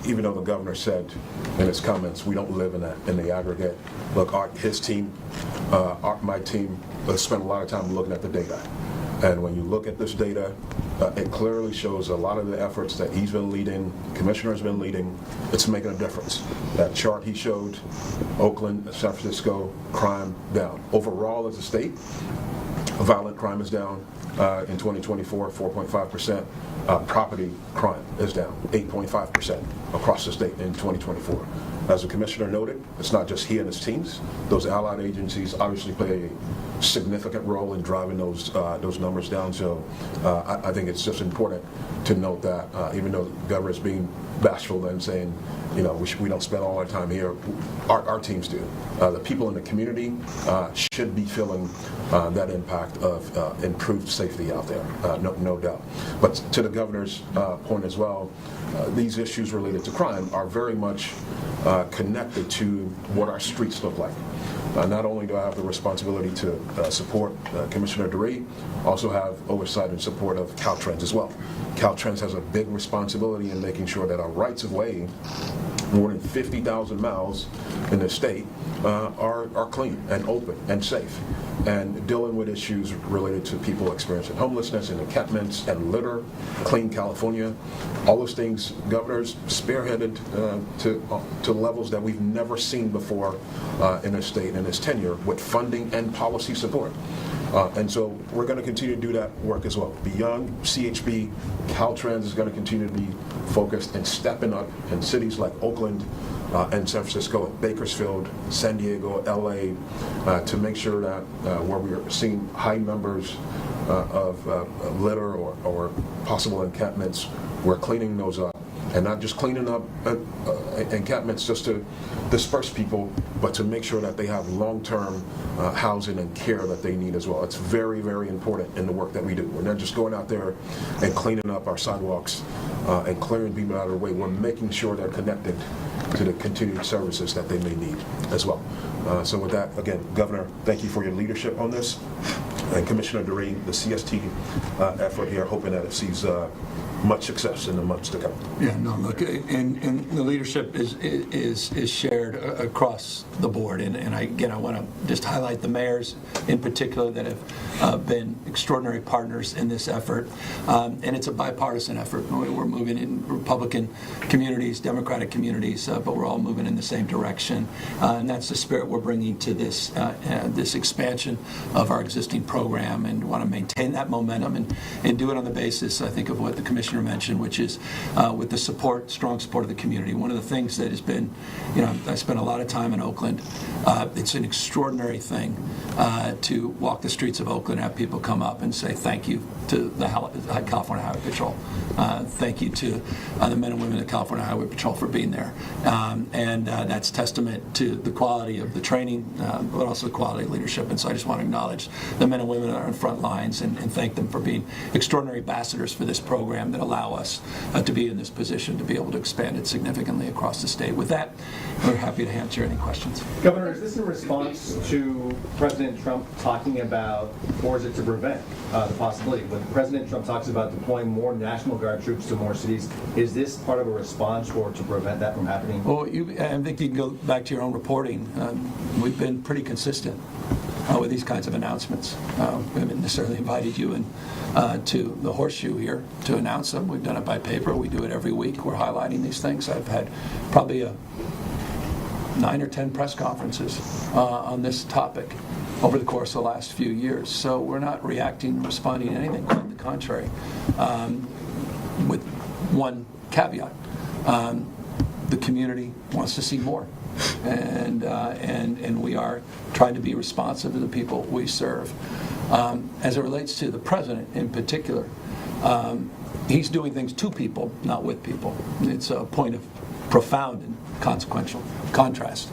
even though the governor said in his comments we don't live in the aggregate, look, his team, my team, spent a lot of time looking at the data. And when you look at this data, it clearly shows a lot of the efforts that he's been leading, Commissioner's been leading, it's making a difference. That chart he showed, Oakland, San Francisco, crime down. Overall as a state, violent crime is down in 2024, 4.5%. Property crime is down 8.5% across the state in 2024. As the Commissioner noted, it's not just he and his teams. Those allied agencies obviously play a significant role in driving those numbers down. So I think it's just important to note that even though the governor is being bashful and saying, you know, we don't spend all our time here, our teams do. The people in the community should be feeling that impact of improved safety out there, no doubt. But to the governor's point as well, these issues related to crime are very much connected to what our streets look like. Not only do I have the responsibility to support Commissioner Dury, also have oversight and support of Caltrans as well. Caltrans has a big responsibility in making sure that our rights of way, more than 50,000 miles in the state, are clean and open and safe. and dealing with issues related to people experiencing homelessness and encampments and litter, Clean California, all those things, Governor's spearheaded to levels that we've never seen before in a state in his tenure with funding and policy support. And so we're going to continue to do that work as well. Beyond CHB, Caltrans is going to continue to be focused and stepping up in cities like Oakland and San Francisco, Bakersfield, San Diego, LA, to make sure that where we are seeing high numbers of litter or possible encampments, we're cleaning those up. And not just cleaning up encampments just to disperse people, but to make sure that they have long-term housing and care that they need as well. It's very, very important in the work that we do. We're not just going out there and cleaning up our sidewalks and clearing people out of the way. We're making sure they're connected to the continued services that they may need as well. So with that, again, Governor, thank you for your leadership on this. And Commissioner DeRee, the CST effort here, hoping that it sees much success in the months to come. Yeah, no, look, and the leadership is shared across the board. And I want to just highlight the mayors in particular that have been extraordinary partners in this effort. And it's a bipartisan effort. We're moving in Republican communities, Democratic communities, but we're all moving in the same direction. And that's the spirit we're bringing to this expansion of our existing program, and want to maintain that momentum and do it on the basis, I think, of what the Commissioner mentioned, which is with the strong support of the community. One of the things that has been, I spent a lot of time in Oakland. It's an extraordinary thing to walk the streets of Oakland and have people come up and say thank you to the California Highway Patrol. Thank you to the men and women of the California Highway Patrol for being there. And that's testament to the quality of the training, but also the quality of leadership. And so I just want to acknowledge the men and women that are on front lines and thank them for being extraordinary ambassadors for this program that allow us to be in this position to be able to expand it significantly across the state. With that, we're happy to answer any questions. Governor, is this in response to President Trump talking about, or is it to prevent the possibility? When President Trump talks about deploying more National Guard troops to more cities, is this part of a response or to prevent that from happening? Well, I think you can go back to your own reporting. We've been pretty consistent with these kinds of announcements. We haven't necessarily invited you in to the horseshoe here to announce them. We've done it by paper. We do it every week. We're highlighting these things. I've had probably 9 or 10 press conferences on this topic over the course of the last few years. So we're not reacting and responding to anything, quite the contrary, with one caveat. The community wants to see more. And we are trying to be responsive to the people we serve. As it relates to the president in particular, he's doing things to people, not with people. It's a point of profound and consequential contrast.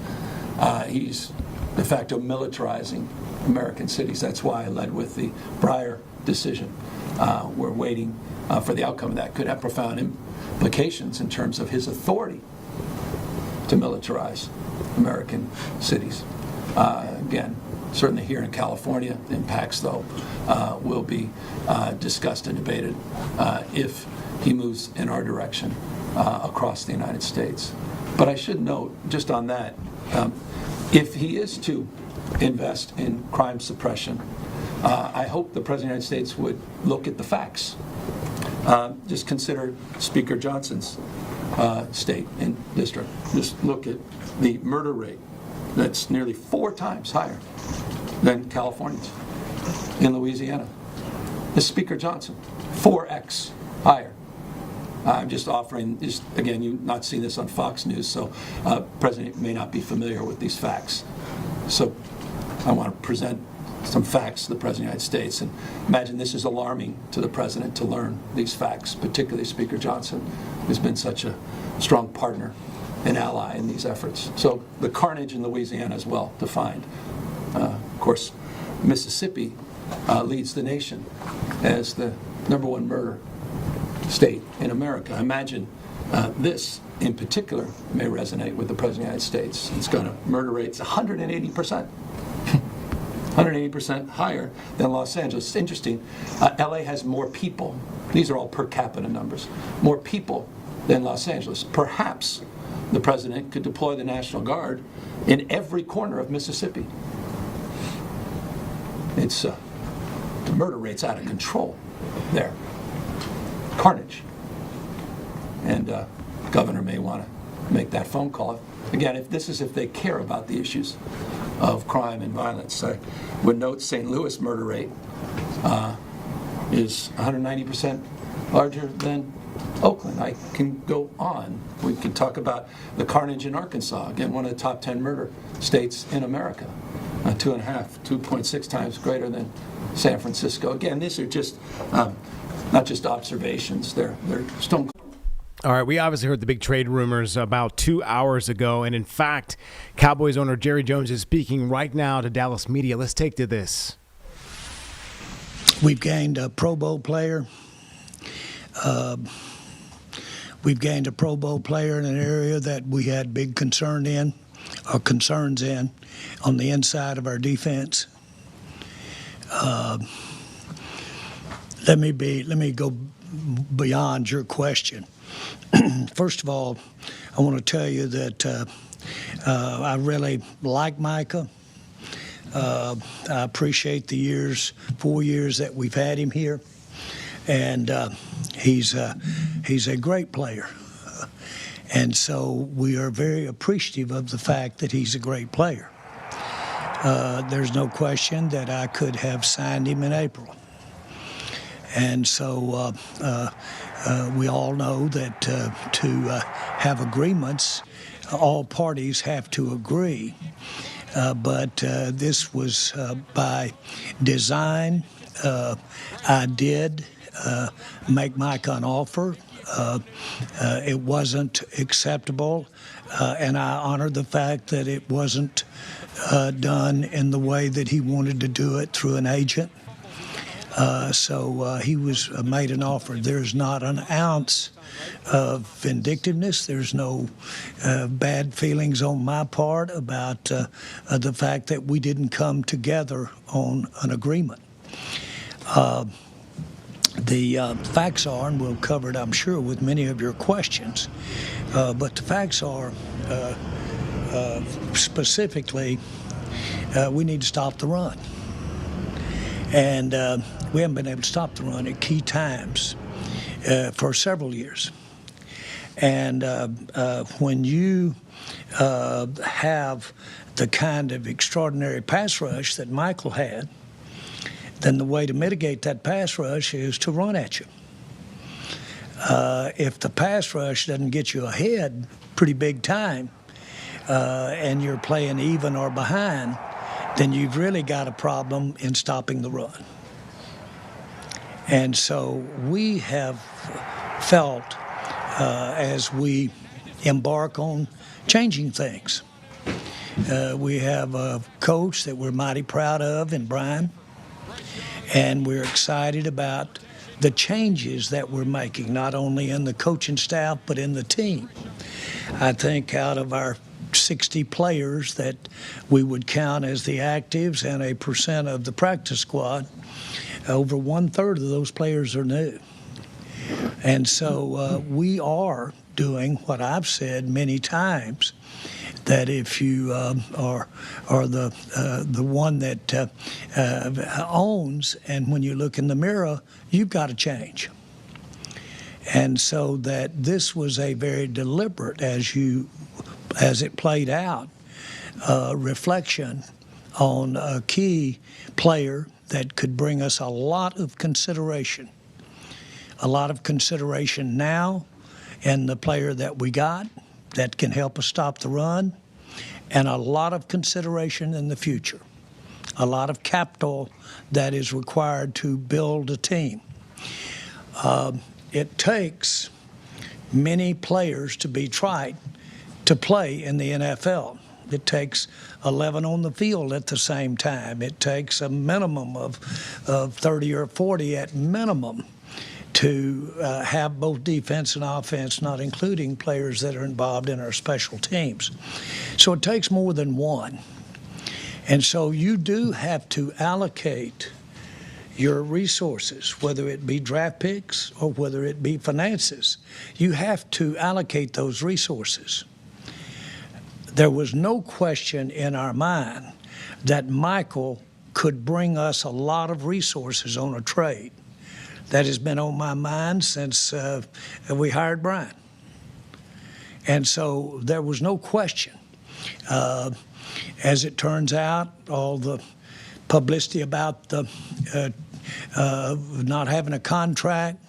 He's de facto militarizing American cities. That's why I led with the Breyer decision. We're waiting for the outcome of that. Could have profound implications in terms of his authority to militarize American cities. Again, certainly here in California, impacts, though, will be discussed and debated if he moves in our direction across the United States. But I should note, just on that, if he is to invest in crime suppression, I hope the President of the United States would look at the facts. Just consider Speaker Johnson's state and district. Just look at the murder rate. That's nearly 4 times higher than California's. In Louisiana, the Speaker Johnson, 4x higher. I'm just offering, again, you've not seen this on Fox News, so President may not be familiar with these facts. So I want to present some facts to the President of the United States, and imagine this is alarming to the President to learn these facts, particularly Speaker Johnson, who's been such a strong partner and ally in these efforts. So the carnage in Louisiana is well defined. Of course, Mississippi leads the nation as the #1 murder state in America. Imagine this in particular may resonate with the President of the United States. It's got a murder rate 180%. 180% higher than Los Angeles. It's interesting. LA has more people. These are all per capita numbers. More people than Los Angeles. Perhaps the President could deploy the National Guard in every corner of Mississippi. it's the murder rate's out of control there. Carnage. And the governor may want to make that phone call. Again, if they care about the issues of crime and violence. I would note St. Louis murder rate is 190% larger than Oakland. I can go on. We can talk about the carnage in Arkansas, again, one of the top 10 murder states in America. 2.6 times greater than San Francisco. Again, these are just not just observations. They're stone. All right, we obviously heard the big trade rumors about 2 hours ago, and in fact, Cowboys owner Jerry Jones is speaking right now to Dallas media. Let's take to this. We've gained a Pro Bowl player. We've gained a Pro Bowl player in an area that we had big concerns in on the inside of our defense. Let me go beyond your question. First of all, I want to tell you that I really like Micah. I appreciate the 4 years that we've had him here, and he's a great player. And so we are very appreciative of the fact that he's a great player. There's no question that I could have signed him in April. And so we all know that to have agreements, all parties have to agree. But this was by design. I did make Mike an offer. It wasn't acceptable, and I honor the fact that it wasn't done in the way that he wanted to do it through an agent. So he was made an offer. There's not an ounce of vindictiveness. There's no bad feelings on my part about the fact that we didn't come together on an agreement. The facts are, and we'll cover it, I'm sure, with many of your questions, but the facts are specifically we need to stop the run. And we haven't been able to stop the run at key times for several years. And when you have the kind of extraordinary pass rush that Michael had, then the way to mitigate that pass rush is to run at you. If the pass rush doesn't get you ahead pretty big time and you're playing even or behind, then you've really got a problem in stopping the run. And so we have felt as we embark on changing things. We have a coach that we're mighty proud of in Brian, and we're excited about the changes that we're making, not only in the coaching staff, but in the team. I think out of our 60 players that we would count as the actives and a percent of the practice squad, over 1/3 of those players are new. And so we are doing what I've said many times, that if you are the one that owns, and when you look in the mirror, you've got to change. And so that this was a very deliberate, as it played out, reflection on a key player that could bring us a lot of consideration. A lot of consideration now in the player that we got that can help us stop the run, and a lot of consideration in the future. A lot of capital that is required to build a team. It takes many players to be tried to play in the NFL. It takes 11 on the field at the same time. It takes a minimum of 30 or 40 at minimum to have both defense and offense, not including players that are involved in our special teams. So it takes more than one. And so you do have to allocate your resources, whether it be draft picks or whether it be finances. You have to allocate those resources. There was no question in our mind that Michael could bring us a lot of resources on a trade. That has been on my mind since we hired Brian. And so there was no question. As it turns out, all the publicity about the not having a contract,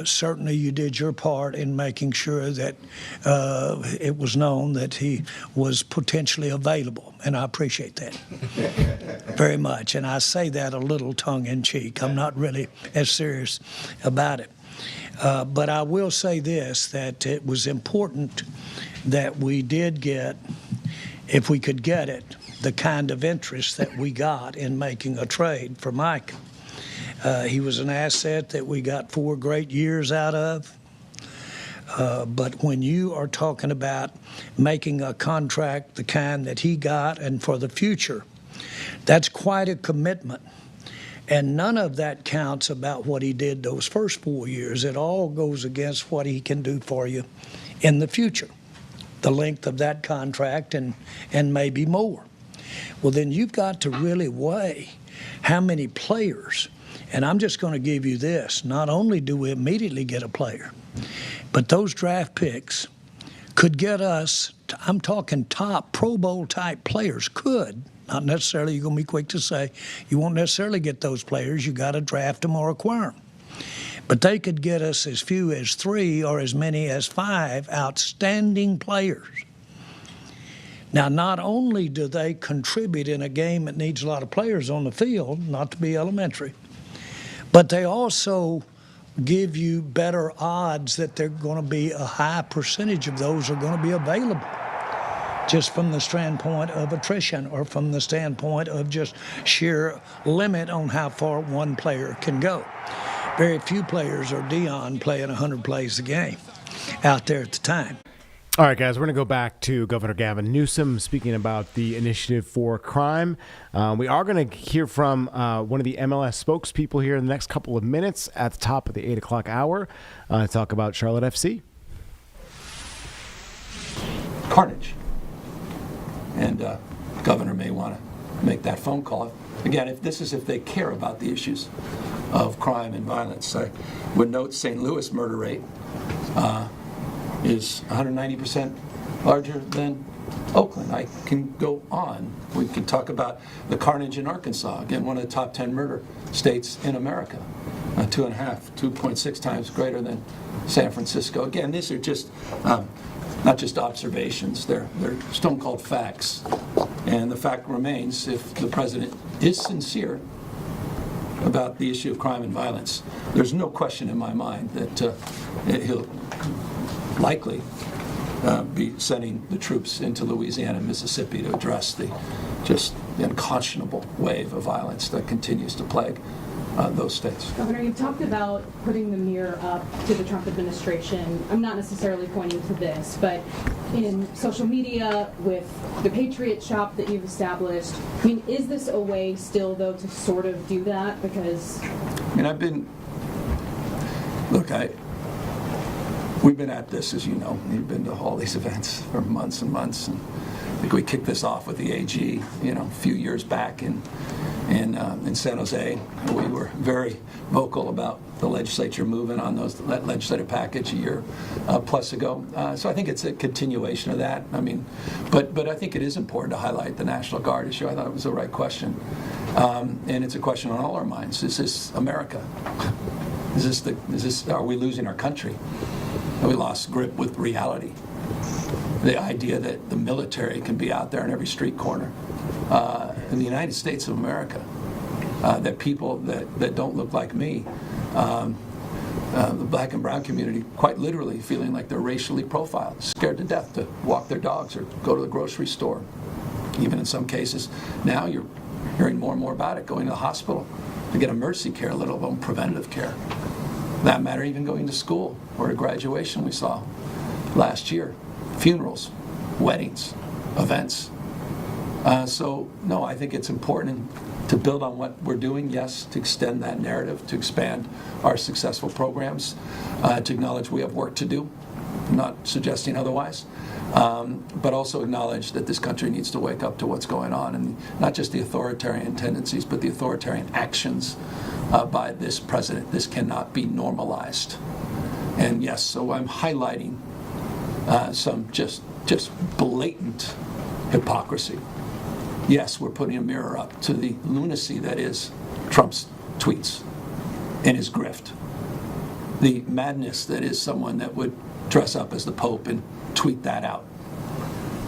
certainly you did your part in making sure that it was known that he was potentially available, and I appreciate that very much. And I say that a little tongue-in-cheek. I'm not really as serious about it. But I will say this, that it was important that we did get, if we could get it, the kind of interest that we got in making a trade for Mike. He was an asset that we got 4 great years out of. But when you are talking about making a contract the kind that he got and for the future, that's quite a commitment. And none of that counts about what he did those first 4 years. It all goes against what he can do for you in the future, the length of that contract and maybe more. Well, then you've got to really weigh how many players. And I'm just going to give you this. Not only do we immediately get a player, but those draft picks could get us, I'm talking top Pro Bowl type players, could. Not necessarily, you're going to be quick to say, you won't necessarily get those players. You got to draft them or acquire them. But they could get us as few as 3 or as many as 5 outstanding players. Now, not only do they contribute in a game that needs a lot of players on the field, not to be elementary, but they also give you better odds that they're going to be a high percentage of those are going to be available, just from the standpoint of attrition or from the standpoint of just sheer limit on how far one player can go. Very few players are Dion playing 100 plays a game out there at the time. All right, guys, we're going to go back to Governor Gavin Newsom speaking about the initiative for crime. We are going to hear from one of the MLS spokespeople here in the next couple of minutes at the top of the 8 o'clock hour to talk about Charlotte FC. Carnage. And governor may want to make that phone call. Again, if they care about the issues of crime and violence. I would note St. Louis murder rate is 190% larger than Oakland. I can go on. We can talk about the carnage in Arkansas, again, one of the top 10 murder states in America. 2.6 times greater than San Francisco. Again, these are just not just observations, they're stone-cold facts. And the fact remains, if the president is sincere about the issue of crime and violence, there's no question in my mind that he'll likely be sending the troops into Louisiana and Mississippi to address the just unconscionable wave of violence that continues to plague those states. Governor, you've talked about putting the mirror up to the Trump administration. I'm not necessarily pointing to this, but in social media with the Patriot Shop that you've established, I mean, is this a way still, though, to sort of do that? Because we've been at this, as you know. We've been to all these events for months and months. And I think we kicked this off with the AG, a few years back in San Jose. We were very vocal about the legislature moving on that legislative package a year plus ago. So I think it's a continuation of that. But I think it is important to highlight the National Guard issue. I thought it was the right question. And it's a question on all our minds. Is this America? Are we losing our country? Have we lost grip with reality? The idea that the military can be out there in every street corner in the United States of America, that people that don't look like me, the black and brown community, quite literally feeling like they're racially profiled, scared to death to walk their dogs or go to the grocery store. Even in some cases, now you're hearing more and more about it, going to the hospital to get emergency care, let alone preventative care. For that matter, even going to school or to graduation we saw last year. Funerals, weddings, events. No, I think it's important to build on what we're doing, yes, to extend that narrative, to expand our successful programs, to acknowledge we have work to do. I'm not suggesting otherwise. But also acknowledge that this country needs to wake up to what's going on, and not just the authoritarian tendencies, but the authoritarian actions by this president. This cannot be normalized. And yes, so I'm highlighting some just blatant hypocrisy. Yes, we're putting a mirror up to the lunacy that is Trump's tweets and his grift. The madness that is someone that would dress up as the Pope and tweet that out.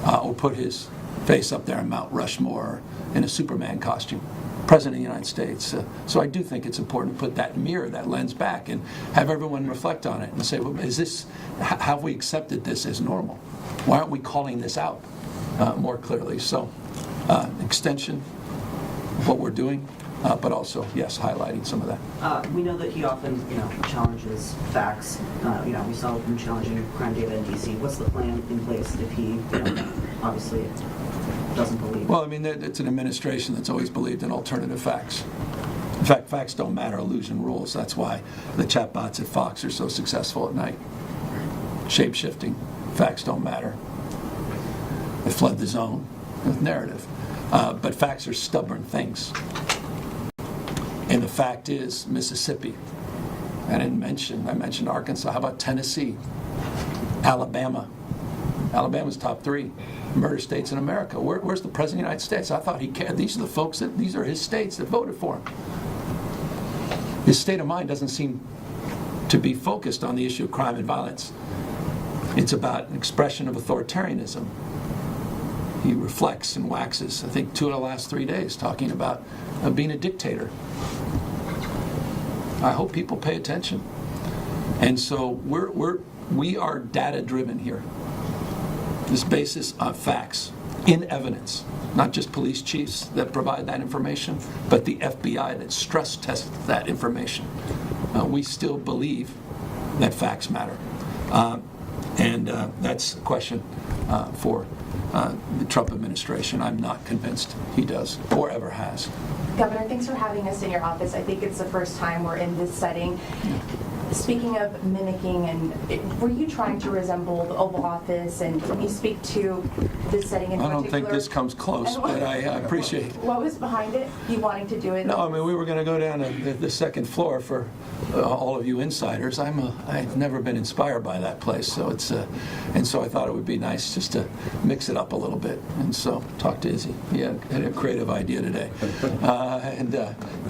Or put his face up there on Mount Rushmore in a Superman costume. President of the United States. So I do think it's important to put that mirror, that lens back, and have everyone reflect on it and say, well, have we accepted this as normal? Why aren't we calling this out more clearly? So extension of what we're doing, but also, yes, highlighting some of that. We know that he often, challenges facts. We saw him challenging crime data in D.C. What's the plan in place if he, obviously doesn't believe? Well, I mean, it's an administration that's always believed in alternative facts. In fact, facts don't matter, illusion rules. That's why the chatbots at Fox are so successful at night. Shape-shifting, facts don't matter. They flood the zone with narrative. But facts are stubborn things. And the fact is, Mississippi, I mentioned Arkansas. How about Tennessee? Alabama. Alabama's top 3 murder states in America. Where's the President of the United States? I thought he cared. These are his states that voted for him. His state of mind doesn't seem to be focused on the issue of crime and violence. It's about an expression of authoritarianism. He reflects and waxes, I think, 2 of the last 3 days, talking about being a dictator. I hope people pay attention. And so we are data-driven here. This basis of facts, in evidence, not just police chiefs that provide that information, but the FBI that stress tests that information. We still believe that facts matter. And that's a question for the Trump administration. I'm not convinced he does or ever has. Governor, thanks for having us in your office. I think it's the first time we're in this setting. Speaking of mimicking, and were you trying to resemble the Oval Office, and can you speak to this setting in particular? I don't think this comes close, but I appreciate it. What was behind it, you wanting to do it? No, I mean, we were going to go down to the second floor for all of you insiders. I've never been inspired by that place, so and so I thought it would be nice just to mix it up a little bit. And so talk to Izzy. He had a creative idea today, and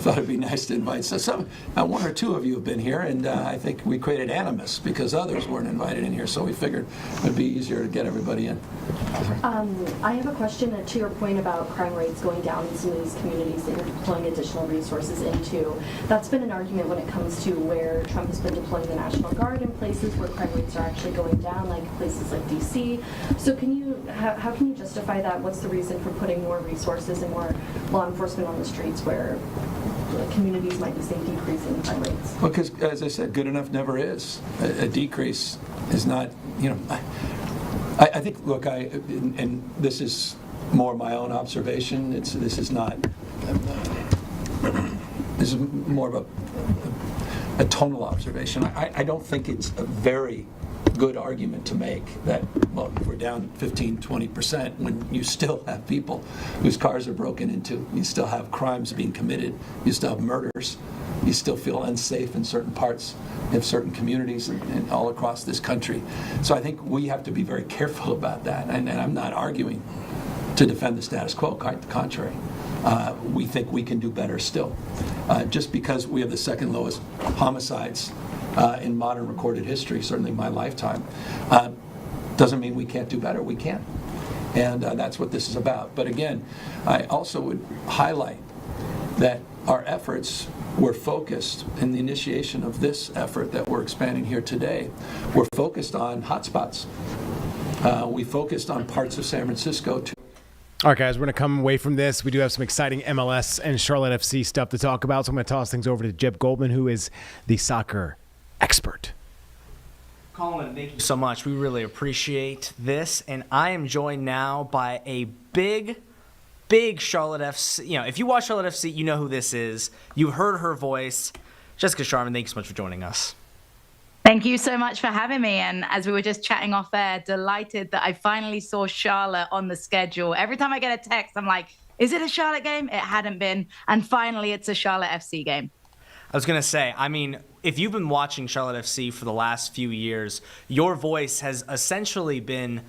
thought it'd be nice to invite some. 1 or 2 of you have been here, and I think we created animus because others weren't invited in here, so we figured it'd be easier to get everybody in. I have a question to your point about crime rates going down in some of these communities that you're deploying additional resources into. That's been an argument when it comes to where Trump has been deploying the National Guard in places where crime rates are actually going down, like places like D.C. So how can you justify that? What's the reason for putting more resources and more law enforcement on the streets where communities might be seeing decreasing crime rates? Well, because, as I said, good enough never is. A decrease is not, I think, look, and this is more my own observation. This is more of a tonal observation. I don't think it's a very good argument to make that, well, we're down 15, 20% when you still have people whose cars are broken into, you still have crimes being committed, you still have murders, you still feel unsafe in certain parts of certain communities and all across this country. So I think we have to be very careful about that. And I'm not arguing to defend the status quo, quite the contrary. We think we can do better still. Just because we have the second lowest homicides in modern recorded history, certainly my lifetime, doesn't mean we can't do better. We can. And that's what this is about. But again, I also would highlight that our efforts were focused in the initiation of this effort that we're expanding here today. We're focused on hotspots. We focused on parts of San Francisco. All right, guys, we're going to come away from this. We do have some exciting MLS and Charlotte FC stuff to talk about. So I'm going to toss things over to Jeb Goldman, who is the soccer expert. Colin, thank you so much. We really appreciate this. And I am joined now by a big Charlotte FC. If you watch Charlotte FC, you know who this is. You heard her voice. Jessica Sharman, thank you so much for joining us. Thank you so much for having me. And as we were just chatting off air, delighted that I finally saw Charlotte on the schedule. Every time I get a text, I'm like, is it a Charlotte game? It hadn't been. And finally, it's a Charlotte FC game. I was going to say, I mean, if you've been watching Charlotte FC for the last few years, your voice has essentially been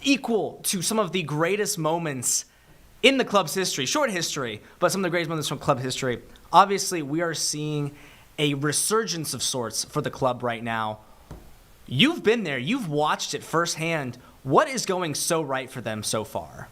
equal to some of the greatest moments in the club's history, short history, but some of the greatest moments from club history. Obviously, we are seeing a resurgence of sorts for the club right now. You've been there. You've watched it firsthand. What is going so right for them so far?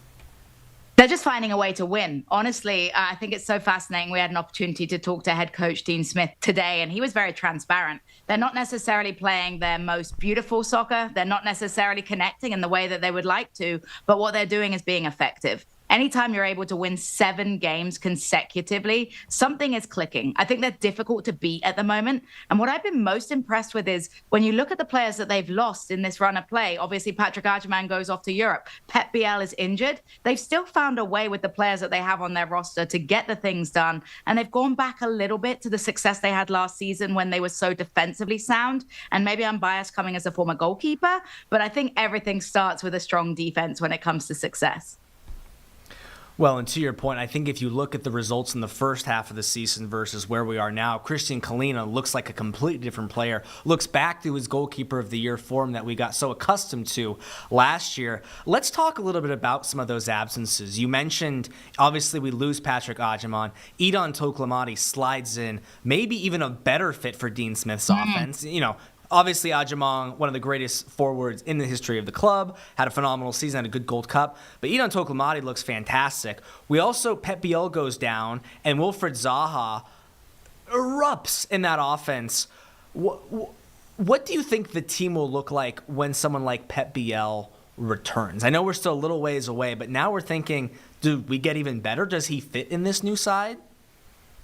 They're just finding a way to win. Honestly, I think it's so fascinating. We had an opportunity to talk to head coach Dean Smith today, and he was very transparent. They're not necessarily playing their most beautiful soccer. They're not necessarily connecting in the way that they would like to, but what they're doing is being effective. Anytime you're able to win 7 games consecutively, something is clicking. I think they're difficult to beat at the moment. And what I've been most impressed with is when you look at the players that they've lost in this run of play, obviously Patrick Agyemang goes off to Europe. Pep Biel is injured. They've still found a way with the players that they have on their roster to get the things done. And they've gone back a little bit to the success they had last season when they were so defensively sound. And maybe I'm biased coming as a former goalkeeper, but I think everything starts with a strong defense when it comes to success. Well, and to your point, I think if you look at the results in the first half of the season versus where we are now, Christian Kalina looks like a completely different player, looks back to his goalkeeper of the year form that we got so accustomed to last year. Let's talk a little bit about some of those absences. You mentioned, obviously, we lose Patrick Agyemang. Idon Toklamati slides in, maybe even a better fit for Dean Smith's offense. You know, obviously, Agyemang, one of the greatest forwards in the history of the club, had a phenomenal season, had a good Gold Cup. But Idon Toklamati looks fantastic. We also, Pep Biel goes down, and Wilfried Zaha erupts in that offense. What do you think the team will look like when someone like Pep Biel returns? I know we're still a little ways away, but now we're thinking, do we get even better? Does he fit in this new side?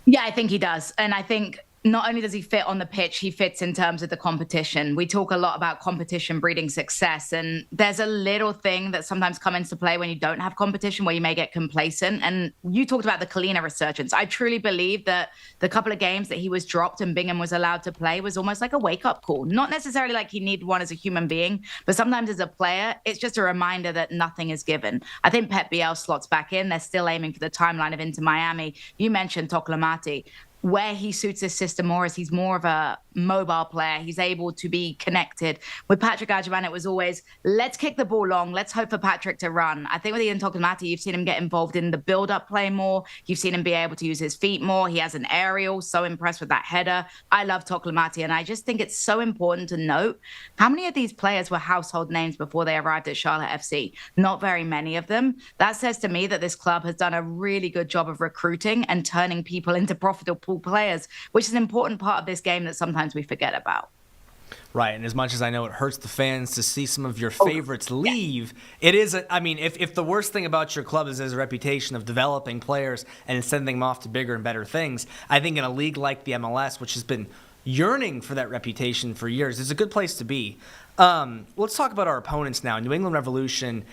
Yeah, I think he does. And I think not only does he fit on the pitch, he fits in terms of the competition. We talk a lot about competition breeding success, and there's a little thing that sometimes comes into play when you don't have competition where you may get complacent. And you talked about the Kalina resurgence. I truly believe that the couple of games that he was dropped and Bingham was allowed to play was almost like a wake-up call. Not necessarily like he needed one as a human being, but sometimes as a player, it's just a reminder that nothing is given. I think Pep Biel slots back in. They're still aiming for the timeline of Inter Miami. You mentioned Toklamati. Where he suits his system more is he's more of a mobile player. He's able to be connected. With Patrick Agyemang, it was always, let's kick the ball long. Let's hope for Patrick to run. I think with Ian Toklamati, you've seen him get involved in the build-up play more. You've seen him be able to use his feet more. He has an aerial. So impressed with that header. I love Toklamati, and I just think it's so important to note how many of these players were household names before they arrived at Charlotte FC. Not very many of them. That says to me that this club has done a really good job of recruiting and turning people into profitable players, which is an important part of this game that sometimes we forget about. Right, and as much as I know it hurts the fans to see some of your favorites leave, it is, I mean, if the worst thing about your club is there's a reputation of developing players and sending them off to bigger and better things, I think in a league like the MLS, which has been yearning for that reputation for years, is a good place to be. Let's talk about our opponents now. New England Revolution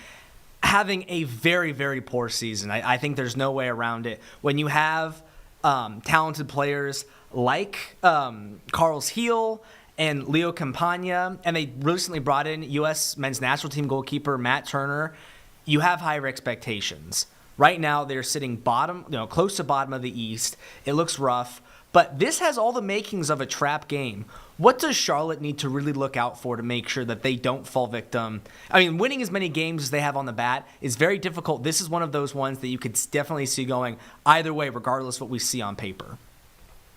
having a very, very poor season. I think there's no way around it. When you have talented players like Carles Heel and Leo Campagna, and they recently brought in U.S. men's national team goalkeeper Matt Turner, you have higher expectations. Right now, they're sitting close to bottom of the East. It looks rough, but this has all the makings of a trap game. What does Charlotte need to really look out for to make sure that they don't fall victim? I mean, winning as many games as they have on the bat is very difficult. This is one of those ones that you could definitely see going either way, regardless of what we see on paper.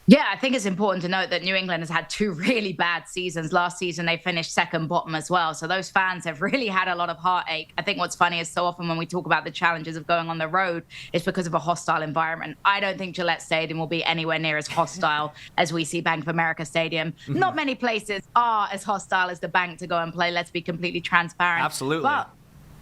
Yeah, I think it's important to note that New England has had 2 really bad seasons. Last season, they finished second bottom as well. So those fans have really had a lot of heartache. I think what's funny is so often when we talk about the challenges of going on the road, it's because of a hostile environment. I don't think Gillette Stadium will be anywhere near as hostile as we see Bank of America Stadium. Mm-hmm. Not many places are as hostile as the Bank to go and play. Let's be completely transparent. Absolutely.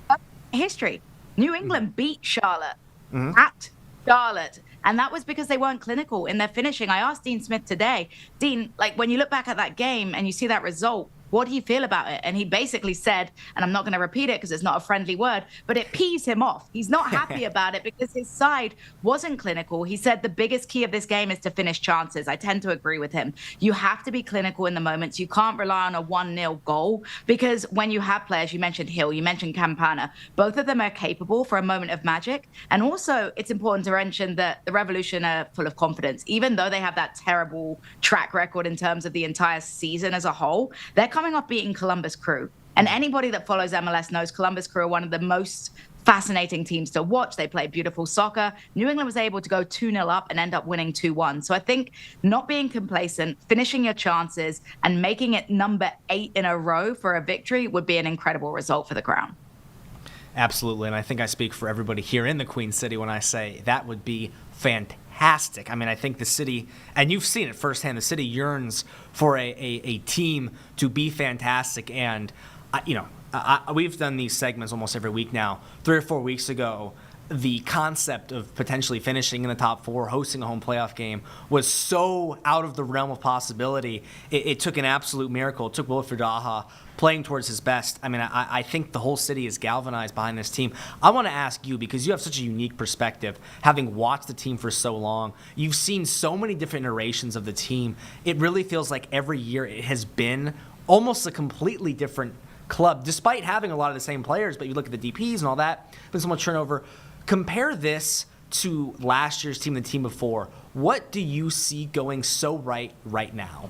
But history. New England beat Charlotte at Charlotte. And that was because they weren't clinical in their finishing. I asked Dean Smith today, Dean, like when you look back at that game and you see that result, what do you feel about it? And he basically said, and I'm not going to repeat it because it's not a friendly word, but it pees him off. He's not happy about it because his side wasn't clinical. He said the biggest key of this game is to finish chances. I tend to agree with him. You have to be clinical in the moments. You can't rely on a 1-0 goal because when you have players, you mentioned Hill, you mentioned Campana, both of them are capable for a moment of magic. And also, it's important to mention that the Revolution are full of confidence. Even though they have that terrible track record in terms of the entire season as a whole, they're coming off beating Columbus Crew. And anybody that follows MLS knows Columbus Crew are one of the most fascinating teams to watch. They play beautiful soccer. New England was able to go 2-0 up and end up winning 2-1. So I think not being complacent, finishing your chances, and making it number 8 in a row for a victory would be an incredible result for the Crown. Absolutely, and I think I speak for everybody here in the Queen City when I say that would be fantastic. I mean, I think the city, and you've seen it firsthand, the city yearns for a team to be fantastic. And, we've done these segments almost every week now. 3 or 4 weeks ago, the concept of potentially finishing in the top 4, hosting a home playoff game, was so out of the realm of possibility. It took an absolute miracle. It took Wilfred Zaha playing towards his best. I mean, I think the whole city is galvanized behind this team. I want to ask you, because you have such a unique perspective, having watched the team for so long, you've seen so many different iterations of the team. It really feels like every year it has been almost a completely different club, despite having a lot of the same players. But you look at the DPs and all that, been so much turnover. Compare this to last year's team, the team before. What do you see going so right now?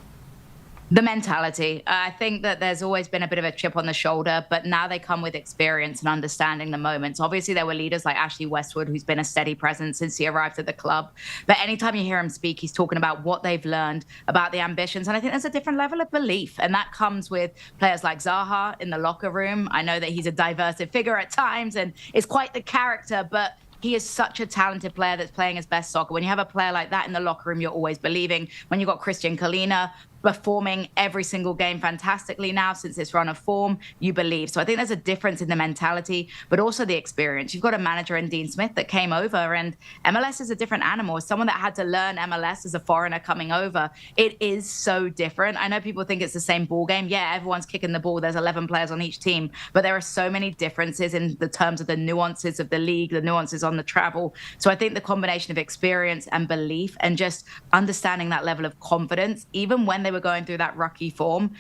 The mentality. I think that there's always been a bit of a chip on the shoulder, but now they come with experience and understanding the moments. Obviously, there were leaders like Ashley Westwood, who's been a steady presence since he arrived at the club. But anytime you hear him speak, he's talking about what they've learned, about the ambitions. And I think there's a different level of belief. And that comes with players like Zaha in the locker room. I know that he's a diversive figure at times and is quite the character, but he is such a talented player that's playing his best soccer. When you have a player like that in the locker room, you're always believing. When you've got Christian Kalina performing every single game fantastically now since this run of form, you believe. So I think there's a difference in the mentality, but also the experience. You've got a manager in Dean Smith that came over, and MLS is a different animal. As someone that had to learn MLS as a foreigner coming over, it is so different. I know people think it's the same ball game. Yeah, everyone's kicking the ball. There's 11 players on each team, but there are so many differences in the terms of the nuances of the league, the nuances on the travel. So I think the combination of experience and belief and just understanding that level of confidence, even when they were going through that rocky form,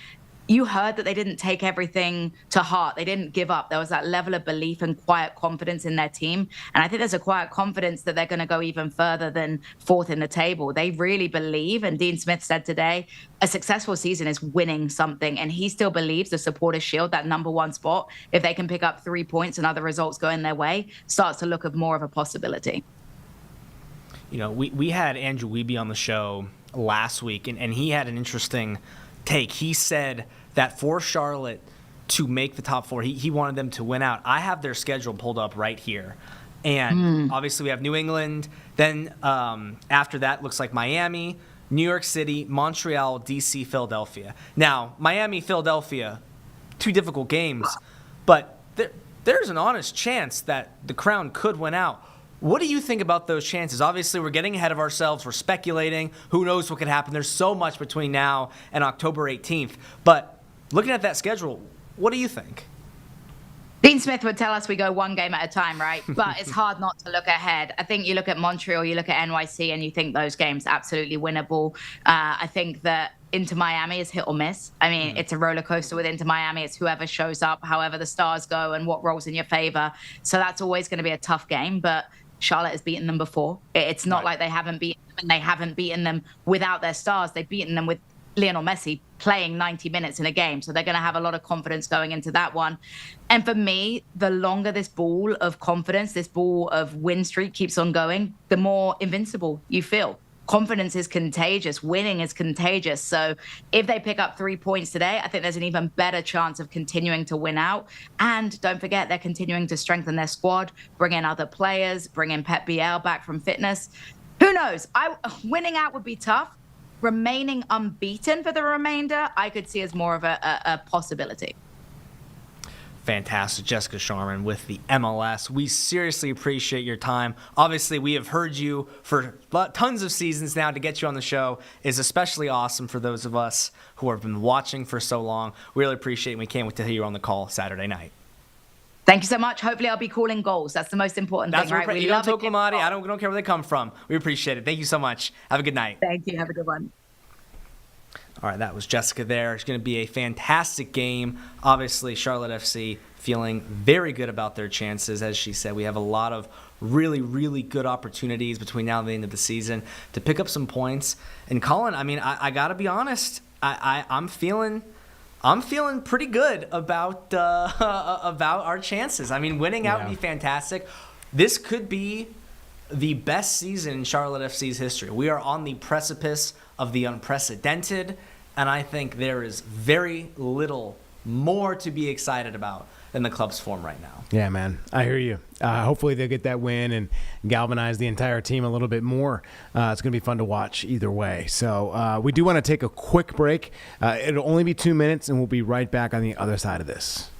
you heard that they didn't take everything to heart. They didn't give up. There was that level of belief and quiet confidence in their team. And I think there's a quiet confidence that they're going to go even further than 4th in the table. They really believe, and Dean Smith said today, a successful season is winning something. And he still believes the Supporters' Shield, that number 1 spot, if they can pick up 3 points and other results going their way, starts to look of more of a possibility. You know, we had Andrew Wiebe on the show last week, and he had an interesting take. He said that for Charlotte to make the top 4, he wanted them to win out. I have their schedule pulled up right here. And obviously we have New England. Then after that, looks like Miami, New York City, Montreal, DC, Philadelphia. Now, Miami, Philadelphia, 2 difficult games, but there's an honest chance that the Crown could win out. What do you think about those chances? Obviously, we're getting ahead of ourselves. We're speculating. Who knows what could happen? There's so much between now and October 18th. But looking at that schedule, what do you think? Dean Smith would tell us we go 1 game at a time, right? But it's hard not to look ahead. I think you look at Montreal, you look at NYC, and you think those games absolutely winnable. I think that Inter Miami is hit or miss. I mean, it's a roller coaster with Inter Miami. It's whoever shows up, however the stars go, and what rolls in your favor. So that's always going to be a tough game. But Charlotte has beaten them before. It's not like they haven't beaten them, and they haven't beaten them without their stars. They've beaten them with Lionel Messi playing 90 minutes in a game. So they're going to have a lot of confidence going into that one. And for me, the longer this ball of confidence, this ball of win streak keeps on going, the more invincible you feel. Confidence is contagious. Winning is contagious. So if they pick up 3 points today, I think there's an even better chance of continuing to win out. And don't forget, they're continuing to strengthen their squad, bring in other players, bring in Pep Biel back from fitness. Who knows? Winning out would be tough. Remaining unbeaten for the remainder, I could see as more of a possibility. Fantastic. Jessica Sharman with the MLS. We seriously appreciate your time. Obviously, we have heard you for tons of seasons now. To get you on the show is especially awesome for those of us who have been watching for so long. We really appreciate it, and we can't wait to hear you on the call Saturday night. Thank you so much. Hopefully I'll be calling goals. That's the most important thing, right? We love Oklahoma. I don't care where they come from. We appreciate it. Thank you so much. Have a good night. Thank you. Have a good one. All right, that was Jessica there. It's going to be a fantastic game. Obviously, Charlotte FC feeling very good about their chances. As she said, we have a lot of really, really good opportunities between now and the end of the season to pick up some points. And Colin, I mean, I got to be honest. I'm feeling pretty good about our chances. I mean, winning out would be fantastic. This could be the best season in Charlotte FC's history. We are on the precipice of the unprecedented, and I think there is very little more to be excited about than the club's form right now. Yeah, man. I hear you. Hopefully they'll get that win and galvanize the entire team a little bit more. It's going to be fun to watch either way. So we do want to take a quick break. It'll only be 2 minutes, and we'll be right back on the other side of this.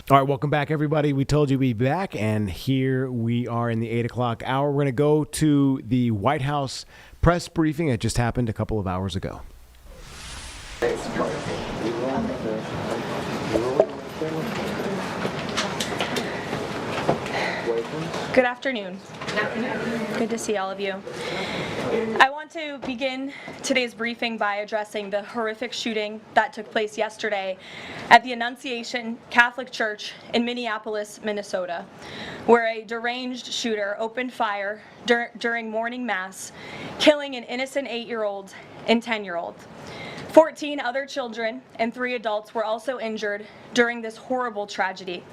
All right, welcome back, everybody. We told you we'd be back, and here we are in the 8 o'clock hour. We're going to go to the White House press briefing that just happened a couple of hours ago. Good afternoon. Good to see all of you. I want to begin today's briefing by addressing the horrific shooting that took place yesterday at the Annunciation Catholic Church in Minneapolis, Minnesota, where a deranged shooter opened fire during morning mass, killing an innocent 8-year-old and 10-year-old. 14 other children and 3 adults were also injured during this horrible tragedy.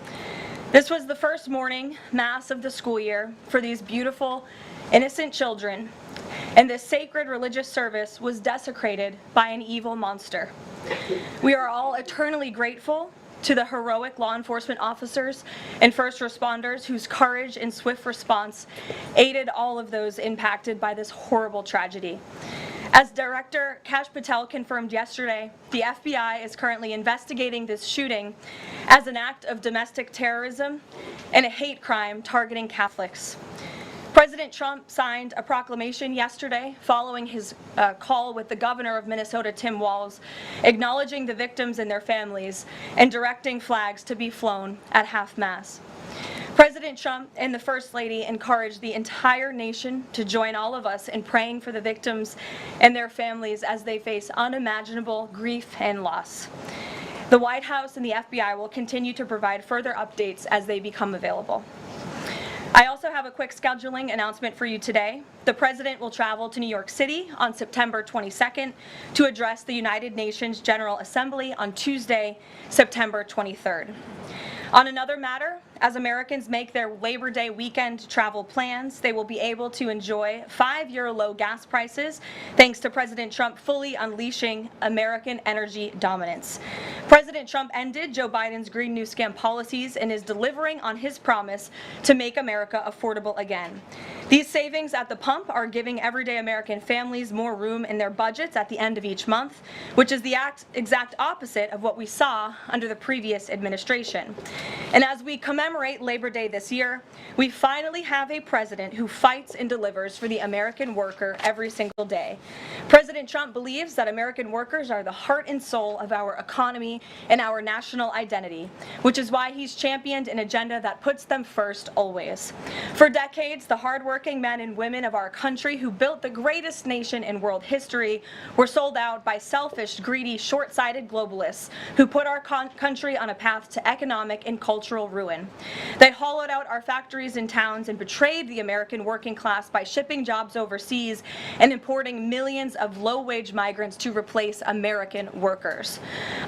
This was the first morning mass of the school year for these beautiful, innocent children, and this sacred religious service was desecrated by an evil monster. We are all eternally grateful to the heroic law enforcement officers and first responders whose courage and swift response aided all of those impacted by this horrible tragedy. As Director Kash Patel confirmed yesterday, the FBI is currently investigating this shooting as an act of domestic terrorism and a hate crime targeting Catholics. President Trump signed a proclamation yesterday following his call with the governor of Minnesota, Tim Walz, acknowledging the victims and their families and directing flags to be flown at half-mast. President Trump and the First Lady encouraged the entire nation to join all of us in praying for the victims and their families as they face unimaginable grief and loss. The White House and the FBI will continue to provide further updates as they become available. I also have a quick scheduling announcement for you today. The President will travel to New York City on September 22nd to address the United Nations General Assembly on Tuesday, September 23rd. On another matter, as Americans make their Labor Day weekend travel plans, they will be able to enjoy 5-year low gas prices thanks to President Trump fully unleashing American energy dominance. President Trump ended Joe Biden's Green New Scam policies and is delivering on his promise to make America affordable again. These savings at the pump are giving everyday American families more room in their budgets at the end of each month, which is the exact opposite of what we saw under the previous administration. And as we commemorate Labor Day this year, we finally have a president who fights and delivers for the American worker every single day. President Trump believes that American workers are the heart and soul of our economy and our national identity, which is why he's championed an agenda that puts them first always. For decades, the hardworking men and women of our country who built the greatest nation in world history were sold out by selfish, greedy, short-sighted globalists who put our country on a path to economic and cultural ruin. They hollowed out our factories and towns and betrayed the American working class by shipping jobs overseas and importing millions of low-wage migrants to replace American workers.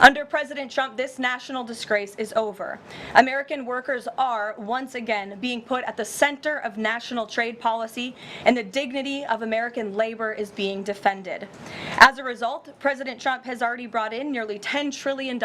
Under President Trump, this national disgrace is over. American workers are, once again, being put at the center of national trade policy, and the dignity of American labor is being defended. As a result, President Trump has already brought in nearly $10 trillion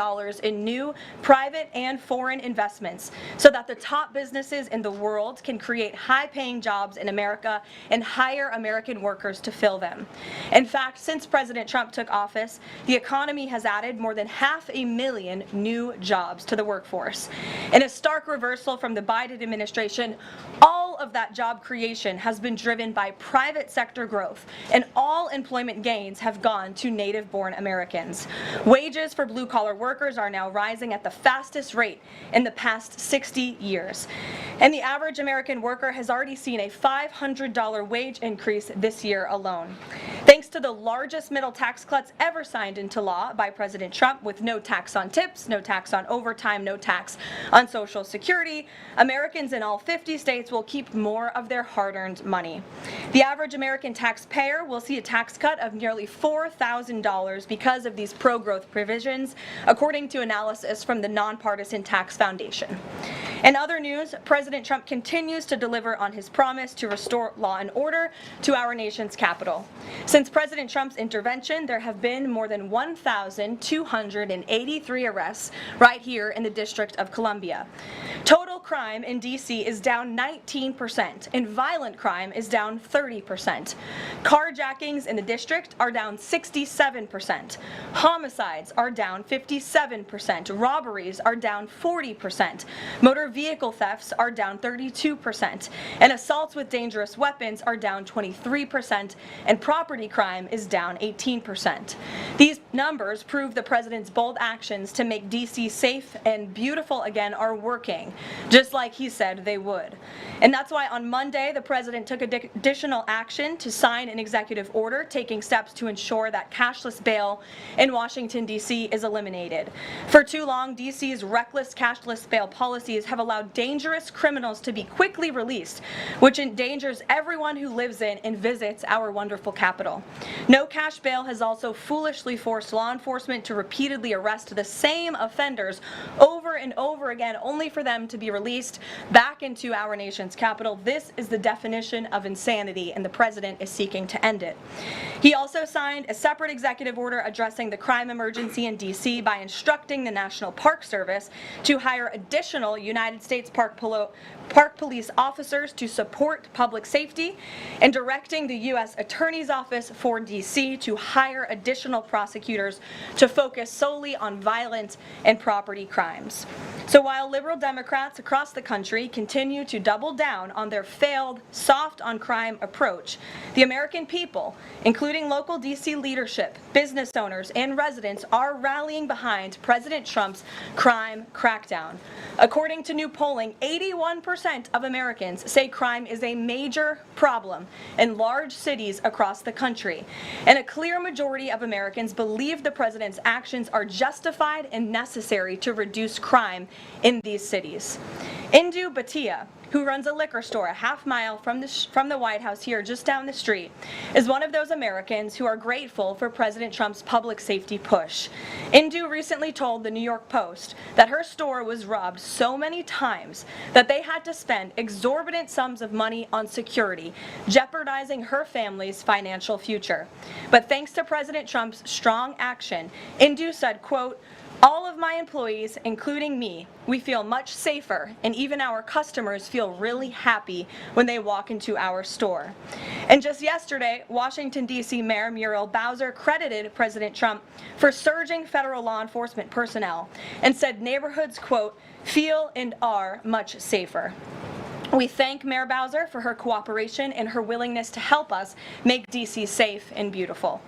in new private and foreign investments so that the top businesses in the world can create high-paying jobs in America and hire American workers to fill them. In fact, since President Trump took office, the economy has added more than 500,000 new jobs to the workforce. In a stark reversal from the Biden administration, all of that job creation has been driven by private sector growth, and all employment gains have gone to native-born Americans. Wages for blue-collar workers are now rising at the fastest rate in the past 60 years. And the average American worker has already seen a $500 wage increase this year alone. Thanks to the largest middle tax cuts ever signed into law by President Trump, with no tax on tips, no tax on overtime, no tax on Social Security, Americans in all 50 states will keep more of their hard-earned money. The average American taxpayer will see a tax cut of nearly $4,000 because of these pro-growth provisions, according to analysis from the Nonpartisan Tax Foundation. In other news, President Trump continues to deliver on his promise to restore law and order to our nation's capital. Since President Trump's intervention, there have been more than 1,283 arrests right here in the District of Columbia. Total crime in D.C. is down 19%, and violent crime is down 30%. Carjackings in the district are down 67%. Homicides are down 57%. Robberies are down 40%. Motor vehicle thefts are down 32%. And assaults with dangerous weapons are down 23%. And property crime is down 18%. These numbers prove the president's bold actions to make D.C. safe and beautiful again are working, just like he said they would. And that's why on Monday, the president took additional action to sign an executive order taking steps to ensure that cashless bail in Washington, D.C. is eliminated. For too long, D.C.'s reckless cashless bail policies have allowed dangerous criminals to be quickly released, which endangers everyone who lives in and visits our wonderful capital. No cash bail has also foolishly forced law enforcement to repeatedly arrest the same offenders over and over again, only for them to be released back into our nation's capital. This is the definition of insanity, and the president is seeking to end it. He also signed a separate executive order addressing the crime emergency in D.C. by instructing the National Park Service to hire additional United States Park Police officers to support public safety, and directing the U.S. Attorney's Office for D.C. to hire additional prosecutors to focus solely on violent and property crimes. shooters. So while liberal Democrats across the country continue to double down on their failed soft on crime approach, the American people, including local DC leadership, business owners, and residents, are rallying behind President Trump's crime crackdown. According to new polling, 81% of Americans say crime is a major problem in large cities across the country, and a clear majority of Americans believe the president's actions are justified and necessary to reduce crime in these cities. Indu Bhatia, who runs a liquor store a half-mile from the White House here just down the street, is one of those Americans who are grateful for President Trump's public safety push. Indu recently told the New York Post that her store was robbed so many times that they had to spend exorbitant sums of money on security, jeopardizing her family's financial future. But thanks to President Trump's strong action, Indu said, quote, "All of my employees, including me, we feel much safer, and even our customers feel really happy when they walk into our store." And just yesterday, Washington, D.C. Mayor Muriel Bowser credited President Trump for surging federal law enforcement personnel and said neighborhoods, quote, "feel and are much safer." We thank Mayor Bowser for her cooperation and her willingness to help us make D.C. safe and beautiful.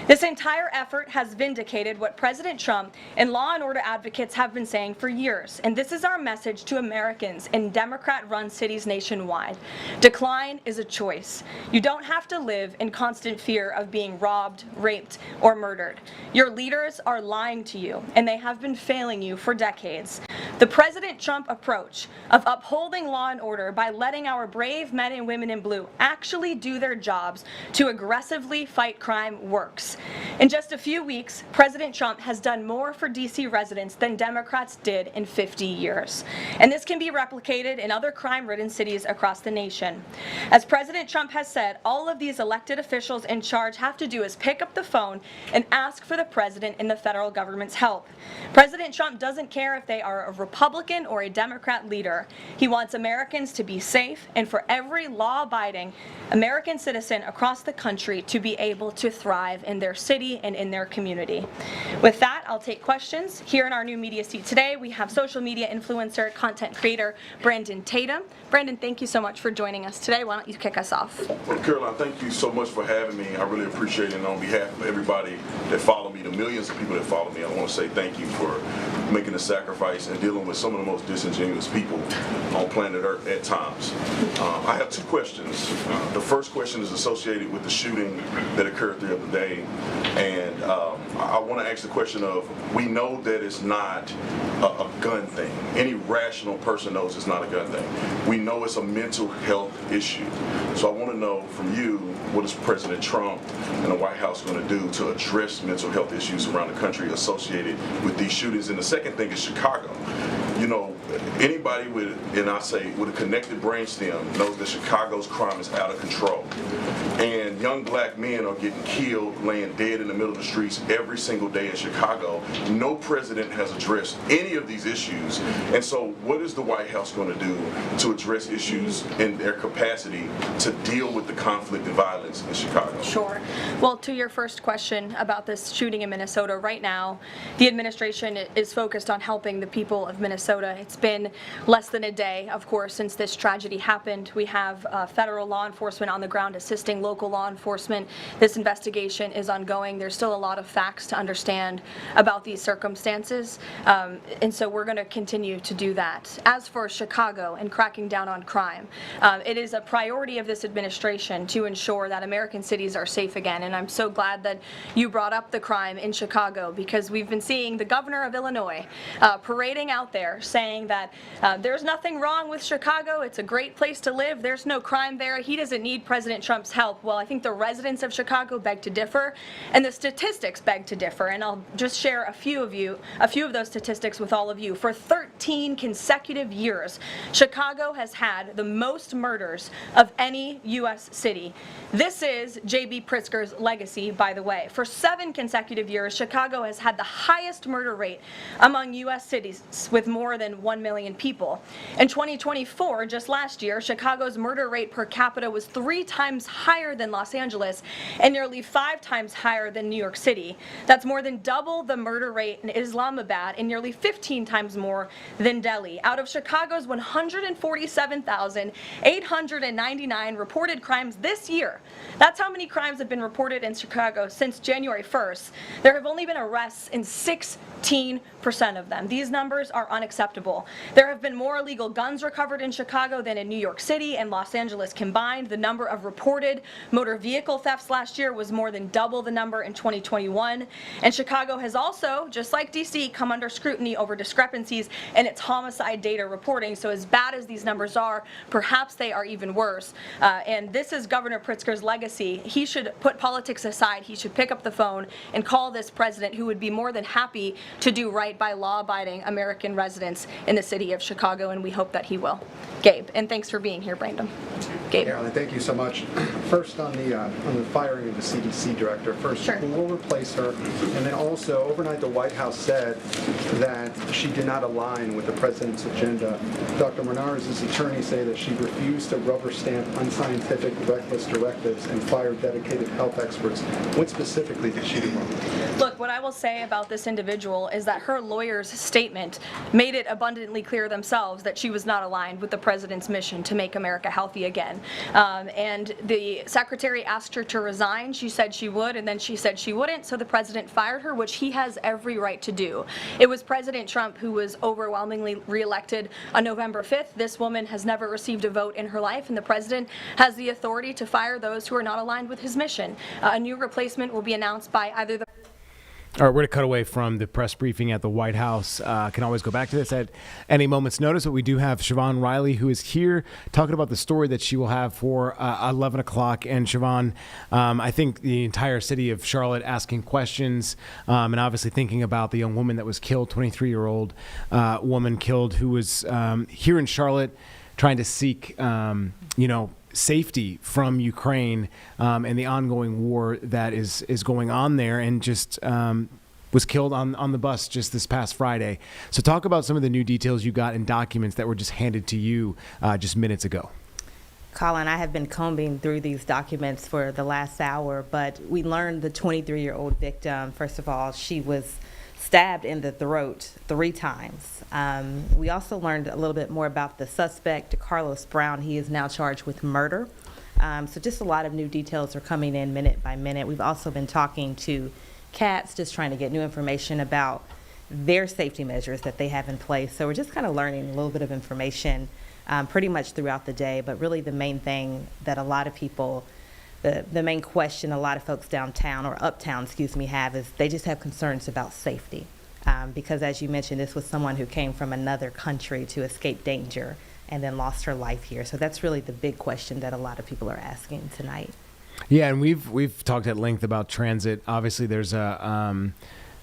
This entire effort has vindicated what President Trump and law and order advocates have been saying for years, and this is our message to Americans in Democrat-run cities nationwide. Decline is a choice. You don't have to live in constant fear of being robbed, raped, or murdered. Your leaders are lying to you, and they have been failing you for decades. The President Trump approach of upholding law and order by letting our brave men and women in blue actually do their jobs to aggressively fight crime works. In just a few weeks, President Trump has done more for D.C. residents than Democrats did in 50 years. And this can be replicated in other crime-ridden cities across the nation. As President Trump has said, all of these elected officials in charge have to do is pick up the phone and ask for the president and the federal government's help. President Trump doesn't care if they are a Republican or a Democrat leader. He wants Americans to be safe and for every law-abiding American citizen across the country to be able to thrive in their city and in their community. With that, I'll take questions. Here in our new media seat today, we have social media influencer, content creator, Brandon Tatum. Brandon, thank you so much for joining us today. Why don't you kick us off? Well, Caroline, thank you so much for having me. I really appreciate it. And on behalf of everybody that follow me, the millions of people that follow me, I want to say thank you for making a sacrifice and dealing with some of the most disingenuous people on planet Earth at times. I have two questions. The first question is associated with the shooting that occurred the other day. And I want to ask the question of, we know that it's not a gun thing. Any rational person knows it's not a gun thing. We know it's a mental health issue. So I want to know from you, what is President Trump and the White House going to do to address mental health issues around the country associated with these shootings? And the second thing is Chicago. You know, anybody with, and I say, with a connected brainstem knows that Chicago's crime is out of control. And young black men are getting killed, laying dead in the middle of the streets every single day in Chicago. No president has addressed any of these issues. And so what is the White House going to do to address issues in their capacity to deal with the conflict and violence in Chicago? Sure. Well, to your first question about this shooting in Minnesota, right now, the administration is focused on helping the people of Minnesota. It's been less than a day, of course, since this tragedy happened. We have federal law enforcement on the ground assisting local law enforcement. This investigation is ongoing. There's still a lot of facts to understand about these circumstances, and so we're going to continue to do that. As for Chicago and cracking down on crime, it is a priority of this administration to ensure that American cities are safe again, and I'm so glad that you brought up the crime in Chicago, because we've been seeing the governor of Illinois parading out there saying that there's nothing wrong with Chicago, it's a great place to live, there's no crime there, he doesn't need President Trump's help. Well, I think the residents of Chicago beg to differ, and the statistics beg to differ, and I'll just share a few of those statistics with all of you. For 13 consecutive years, Chicago has had the most murders of any U.S. city. This is J.B. Pritzker's legacy, by the way. For 7 consecutive years, Chicago has had the highest murder rate among U.S. cities with more than 1 million million people. In 2024, just last year, Chicago's murder rate per capita was 3 times higher than Los Angeles and nearly 5 times higher than New York City. That's more than double the murder rate in Islamabad and nearly 15 times more than Delhi. Out of Chicago's 147,899 reported crimes this year, that's how many crimes have been reported in Chicago since January 1st. There have only been arrests in 16% of them. These numbers are unacceptable. There have been more illegal guns recovered in Chicago than in New York City and Los Angeles combined. The number of reported motor vehicle thefts last year was more than double the number in 2021. And Chicago has also, just like DC, come under scrutiny over discrepancies in its homicide data reporting. So as bad as these numbers are, perhaps they are even worse. And this is Governor Pritzker's legacy. He should put politics aside. He should pick up the phone and call this president, who would be more than happy to do right by law-abiding American residents in the city of Chicago, and we hope that he will. Gabe, and thanks for being here, Brandon. Gabe. Carolyn, thank you so much. First on the firing of the CDC director. First, sure. Who will replace her? And then also, overnight, the White House said that she did not align with the president's agenda. Dr. Menard's attorneys say that she refused to rubber stamp unscientific, reckless directives and fire dedicated health experts. What specifically did she do wrong? Look, what I will say about this individual is that her lawyer's statement made it abundantly clear themselves that she was not aligned with the president's mission to make America healthy again. And the secretary asked her to resign. She said she would, and then she said she wouldn't, so the president fired her, which he has every right to do. It was President Trump who was overwhelmingly reelected on November 5th. This woman has never received a vote in her life, and the president has the authority to fire those who are not aligned with his mission. A new replacement will be announced by either the All right, we're going to cut away from the press briefing at the White House. Can always go back to this at any moment's notice, but we do have Siobhan Riley, who is here talking about the story that she will have for 11 o'clock. And Siobhan, I think the entire city of Charlotte asking questions and obviously thinking about the young woman that was killed, 23-year-old woman killed, who was here in Charlotte trying to seek, safety from Ukraine and the ongoing war that is going on there, and just was killed on the bus just this past Friday. So talk about some of the new details you got in documents that were just handed to you just minutes ago. Colin, I have been combing through these documents for the last hour, but we learned the 23-year-old victim, first of all, she was stabbed in the throat 3 times. We also learned a little bit more about the suspect, Carlos Brown. He is now charged with murder. So just a lot of new details are coming in minute by minute. We've also been talking to CATS, just trying to get new information about their safety measures that they have in place. So we're just kind of learning a little bit of information pretty much throughout the day. But really the main thing that a lot of people, the main question a lot of folks downtown, or uptown, have, is they just have concerns about safety. Because as you mentioned, this was someone who came from another country to escape danger and then lost her life here. So that's really the big question that a lot of people are asking tonight. Yeah, and we've talked at length about transit. Obviously, there's going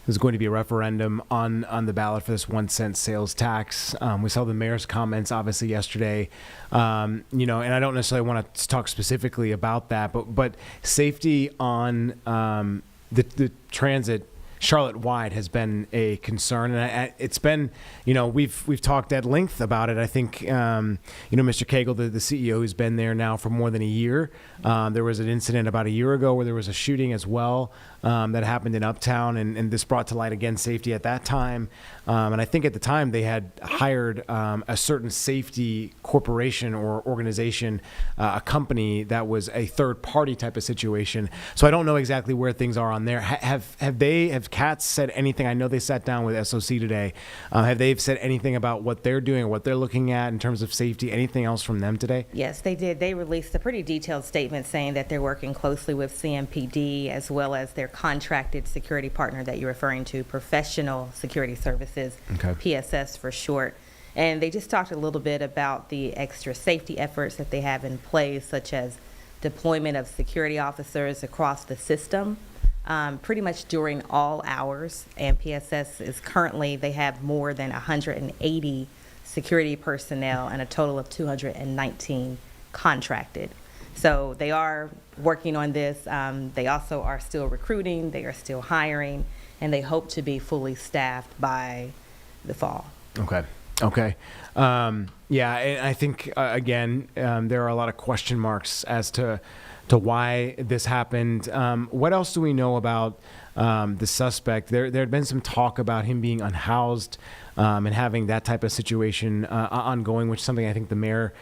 to be a referendum on the ballot for this 1 cent sales tax. We saw the mayor's comments obviously yesterday, and I don't necessarily want to talk specifically about that, but safety on the transit Charlotte-wide has been a concern, and it's been, we've talked at length about it. I think, Mr. Cagle, the CEO, who's been there now for more than a year. There was an incident about a year ago where there was a shooting as well that happened in Uptown, and this brought to light again safety at that time. And I think at the time they had hired a certain safety corporation or organization, a company that was a third party type of situation. So I don't know exactly where things are on there. Have CATS said anything? I know they sat down with SOC today. Have they said anything about what they're doing or what they're looking at in terms of safety? Anything else from them today? Yes, they did. They released a pretty detailed statement saying that they're working closely with CMPD as well as their contracted security partner that you're referring to, Professional Security Services, okay. PSS for short. And they just talked a little bit about the extra safety efforts that they have in place, such as deployment of security officers across the system, pretty much during all hours. And PSS is currently, they have more than 180 security personnel and a total of 219 contracted. So they are working on this. They also are still recruiting, they are still hiring, and they hope to be fully staffed by the fall. Okay. Okay. Yeah, and I think, again, there are a lot of question marks as to why this happened. What else do we know about the suspect? There had been some talk about him being unhoused and having that type of situation ongoing, which is something I think the mayor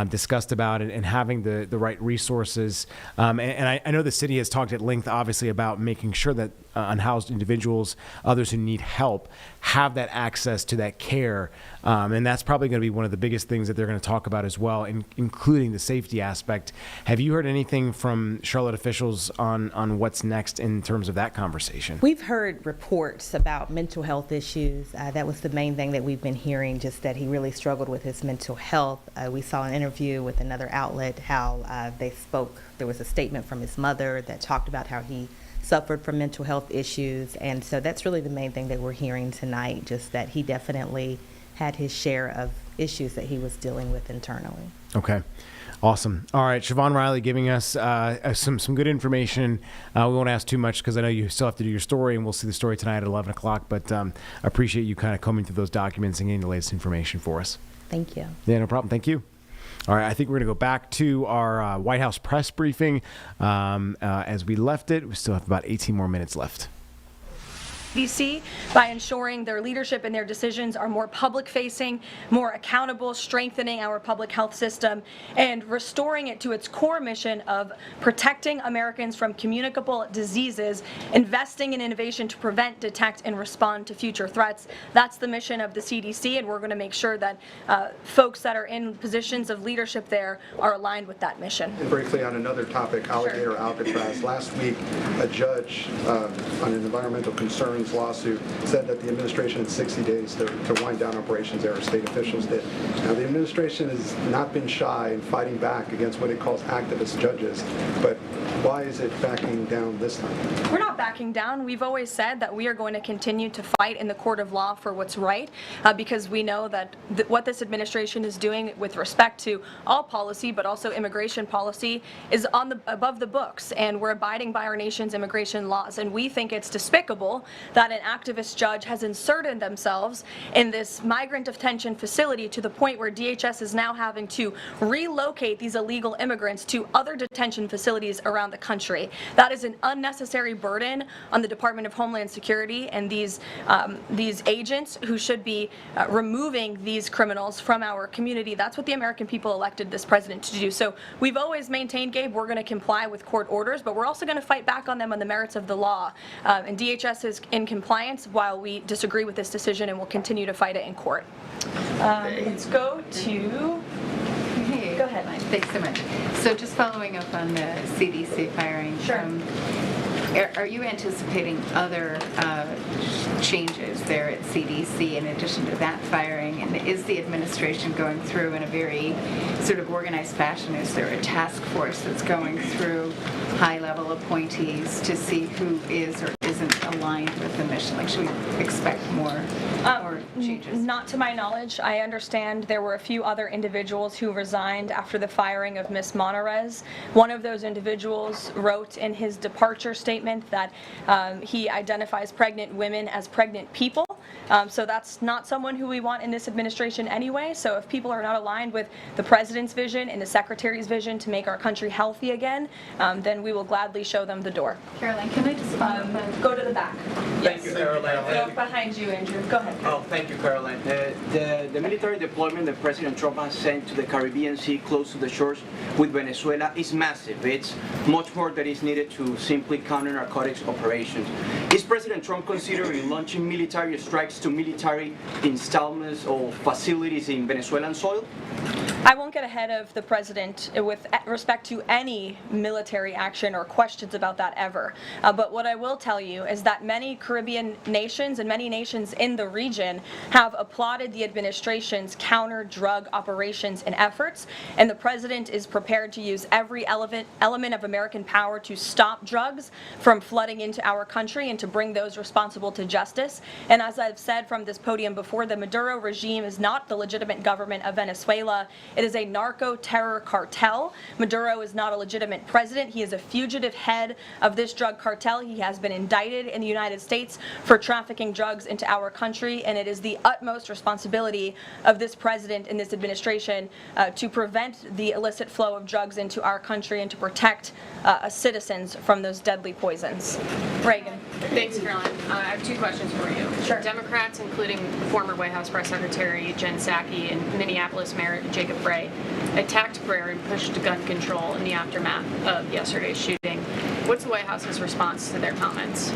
discussed about, and having the right resources. And I know the city has talked at length, obviously, about making sure that unhoused individuals, others who need help, have that access to that care. And that's probably going to be one of the biggest things that they're going to talk about as well, including the safety aspect. Have you heard anything from Charlotte officials on what's next in terms of that conversation? We've heard reports about mental health issues. That was the main thing that we've been hearing, just that he really struggled with his mental health. We saw an interview with another outlet how they spoke. There was a statement from his mother that talked about how he suffered from mental health issues. And so that's really the main thing that we're hearing tonight, just that he definitely had his share of issues that he was dealing with internally. Okay. Awesome. All right, Siobhan Riley giving us some good information. We won't ask too much because I know you still have to do your story, and we'll see the story tonight at 11 o'clock. But I appreciate you kind of combing through those documents and getting the latest information for us. Thank you. Yeah, no problem. Thank you. All right, I think we're going to go back to our White House press briefing. As we left it, we still have about 18 more minutes left. DC by ensuring their leadership and their decisions are more public-facing, more accountable, strengthening our public health system, and restoring it to its core mission of protecting Americans from communicable diseases, investing in innovation to prevent, detect, and respond to future threats. That's the mission of the CDC, and we're going to make sure that folks that are in positions of leadership there are aligned with that mission. And briefly on another topic, alligator Alcatraz. Last week, a judge on an environmental concerns lawsuit said that the administration had 60 days to wind down operations there, state officials did. Now, the administration has not been shy in fighting back against what it calls activist judges, but why is it backing down this time? We're not backing down. We've always said that we are going to continue to fight in the court of law for what's right, because we know that what this administration is doing with respect to all policy, but also immigration policy, is above the books, and we're abiding by our nation's immigration laws. And we think it's despicable that an activist judge has inserted themselves in this migrant detention facility to the point where DHS is now having to relocate these illegal immigrants to other detention facilities around the country. That is an unnecessary burden on the Department of Homeland Security and these agents who should be removing these criminals from our community. That's what the American people elected this president to do. So we've always maintained, Gabe, we're going to comply with court orders, but we're also going to fight back on them on the merits of the law. And DHS is in compliance while we disagree with this decision, and we'll continue to fight it in court. Let's go to... Hey, go ahead. Thanks so much. So just following up on the CDC firing. Sure. Are you anticipating other changes there at CDC in addition to that firing? And is the administration going through in a very sort of organized fashion? Is there a task force that's going through high-level appointees to see who is or isn't aligned with the mission? Like, should we expect more changes? Not to my knowledge. I understand there were a few other individuals who resigned after the firing of Ms. Monarez. One of those individuals wrote in his departure statement that he identifies pregnant women as pregnant people. So that's not someone who we want in this administration anyway. So if people are not aligned with the president's vision and the secretary's vision to make our country healthy again, then we will gladly show them the door. Caroline, can I just go to the back? Thank you, Caroline. Go behind you, Andrew. Go ahead. Oh, thank you, Caroline. The military deployment that President Trump has sent to the Caribbean Sea close to the shores with Venezuela is massive. It's much more that is needed to simply counter narcotics operations. Is President Trump considering launching military strikes to military installments or facilities in Venezuelan soil? I won't get ahead of the president with respect to any military action or questions about that ever. But what I will tell you is that many Caribbean nations and many nations in the region have applauded the administration's counter-drug operations and efforts, and the president is prepared to use every element of American power to stop drugs from flooding into our country and to bring those responsible to justice. And as I've said from this podium before, the Maduro regime is not the legitimate government of Venezuela, It is a narco-terror cartel. Maduro is not a legitimate president. He is a fugitive head of this drug cartel. He has been indicted in the United States for trafficking drugs into our country, and it is the utmost responsibility of this president and this administration to prevent the illicit flow of drugs into our country and to protect citizens from those deadly poisons. Reagan. Thanks, Caroline. I have two questions for you. Sure. Democrats, including former White House Press Secretary Jen Psaki and Minneapolis Mayor Jacob Bray, attacked prayer and pushed gun control in the aftermath of yesterday's shooting. What's the White House's response to their comments?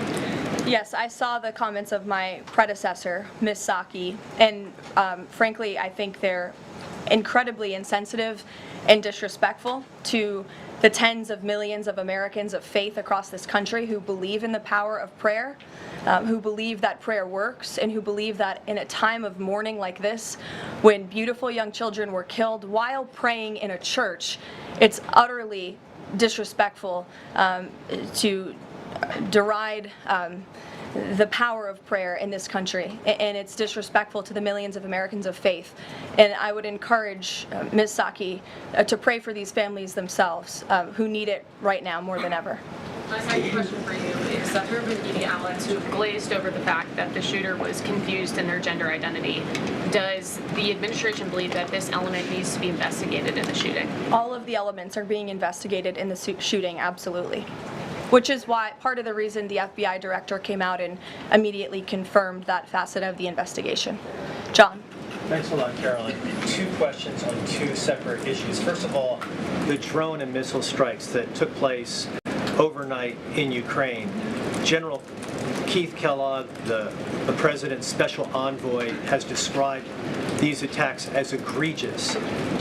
Yes, I saw the comments of my predecessor, Ms. Psaki, and frankly, I think they're incredibly insensitive and disrespectful to the tens of millions of Americans of faith across this country who believe in the power of prayer, who believe that prayer works, and who believe that in a time of mourning like this, when beautiful young children were killed while praying in a church, it's utterly disrespectful to deride the power of prayer in this country, and it's disrespectful to the millions of Americans of faith. And I would encourage Ms. Psaki to pray for these families themselves who need it right now more than ever. My second question for you is that there have been media outlets who have glazed over the fact that the shooter was confused in their gender identity. Does the administration believe that this element needs to be investigated in the shooting? All of the elements are being investigated in the shooting, absolutely. Which is why part of the reason the FBI director came out and immediately confirmed that facet of the investigation. John. Thanks a lot, Carolyn. Two questions on two separate issues. First of all, the drone and missile strikes that took place overnight in Ukraine. General Keith Kellogg, the president's special envoy, has described these attacks as egregious.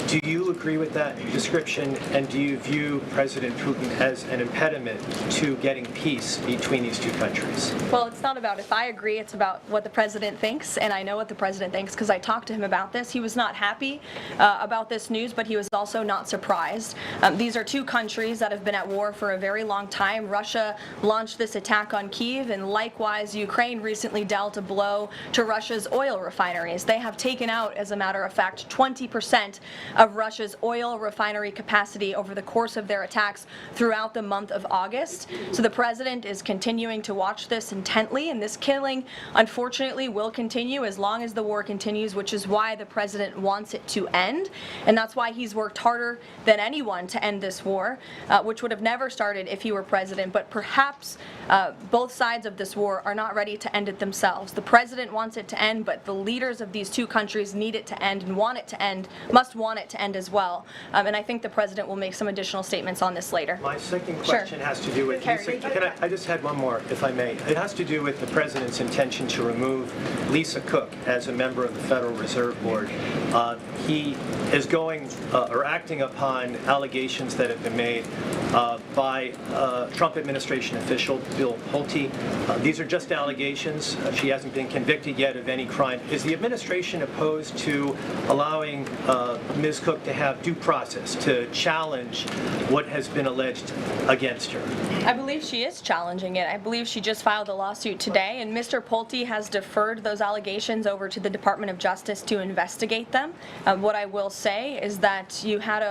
Do you agree with that description, and do you view President Putin as an impediment to getting peace between these two countries? Well, it's not about if I agree, it's about what the president thinks, and I know what the president thinks because I talked to him about this. He was not happy about this news, but he was also not surprised. These are two countries that have been at war for a very long time. Russia launched this attack on Kyiv, and likewise, Ukraine recently dealt a blow to Russia's oil refineries. They have taken out, as a matter of fact, 20% of Russia's oil refinery capacity over the course of their attacks throughout the month of August. So the president is continuing to watch this intently, and this killing, unfortunately, will continue as long as the war continues, which is why the president wants it to end. And that's why he's worked harder than anyone to end this war, which would have never started if he were president. But perhaps both sides of this war are not ready to end it themselves. The president wants it to end, but the leaders of these two countries need it to end and want it to end, must want it to end as well. And I think the president will make some additional statements on this later. My second question has to do with, I just had one more, if I may. It has to do with the president's intention to remove Lisa Cook as a member of the Federal Reserve Board. He is going or acting upon allegations that have been made by Trump administration official Bill Pulte. These are just allegations. She hasn't been convicted yet of any crime. Is the administration opposed to allowing Ms. Cook to have due process, to challenge what has been alleged against her? I believe she is challenging it. I believe she just filed a lawsuit today, and Mr. Pulte has deferred those allegations over to the Department of Justice to investigate them. What I will say is that you had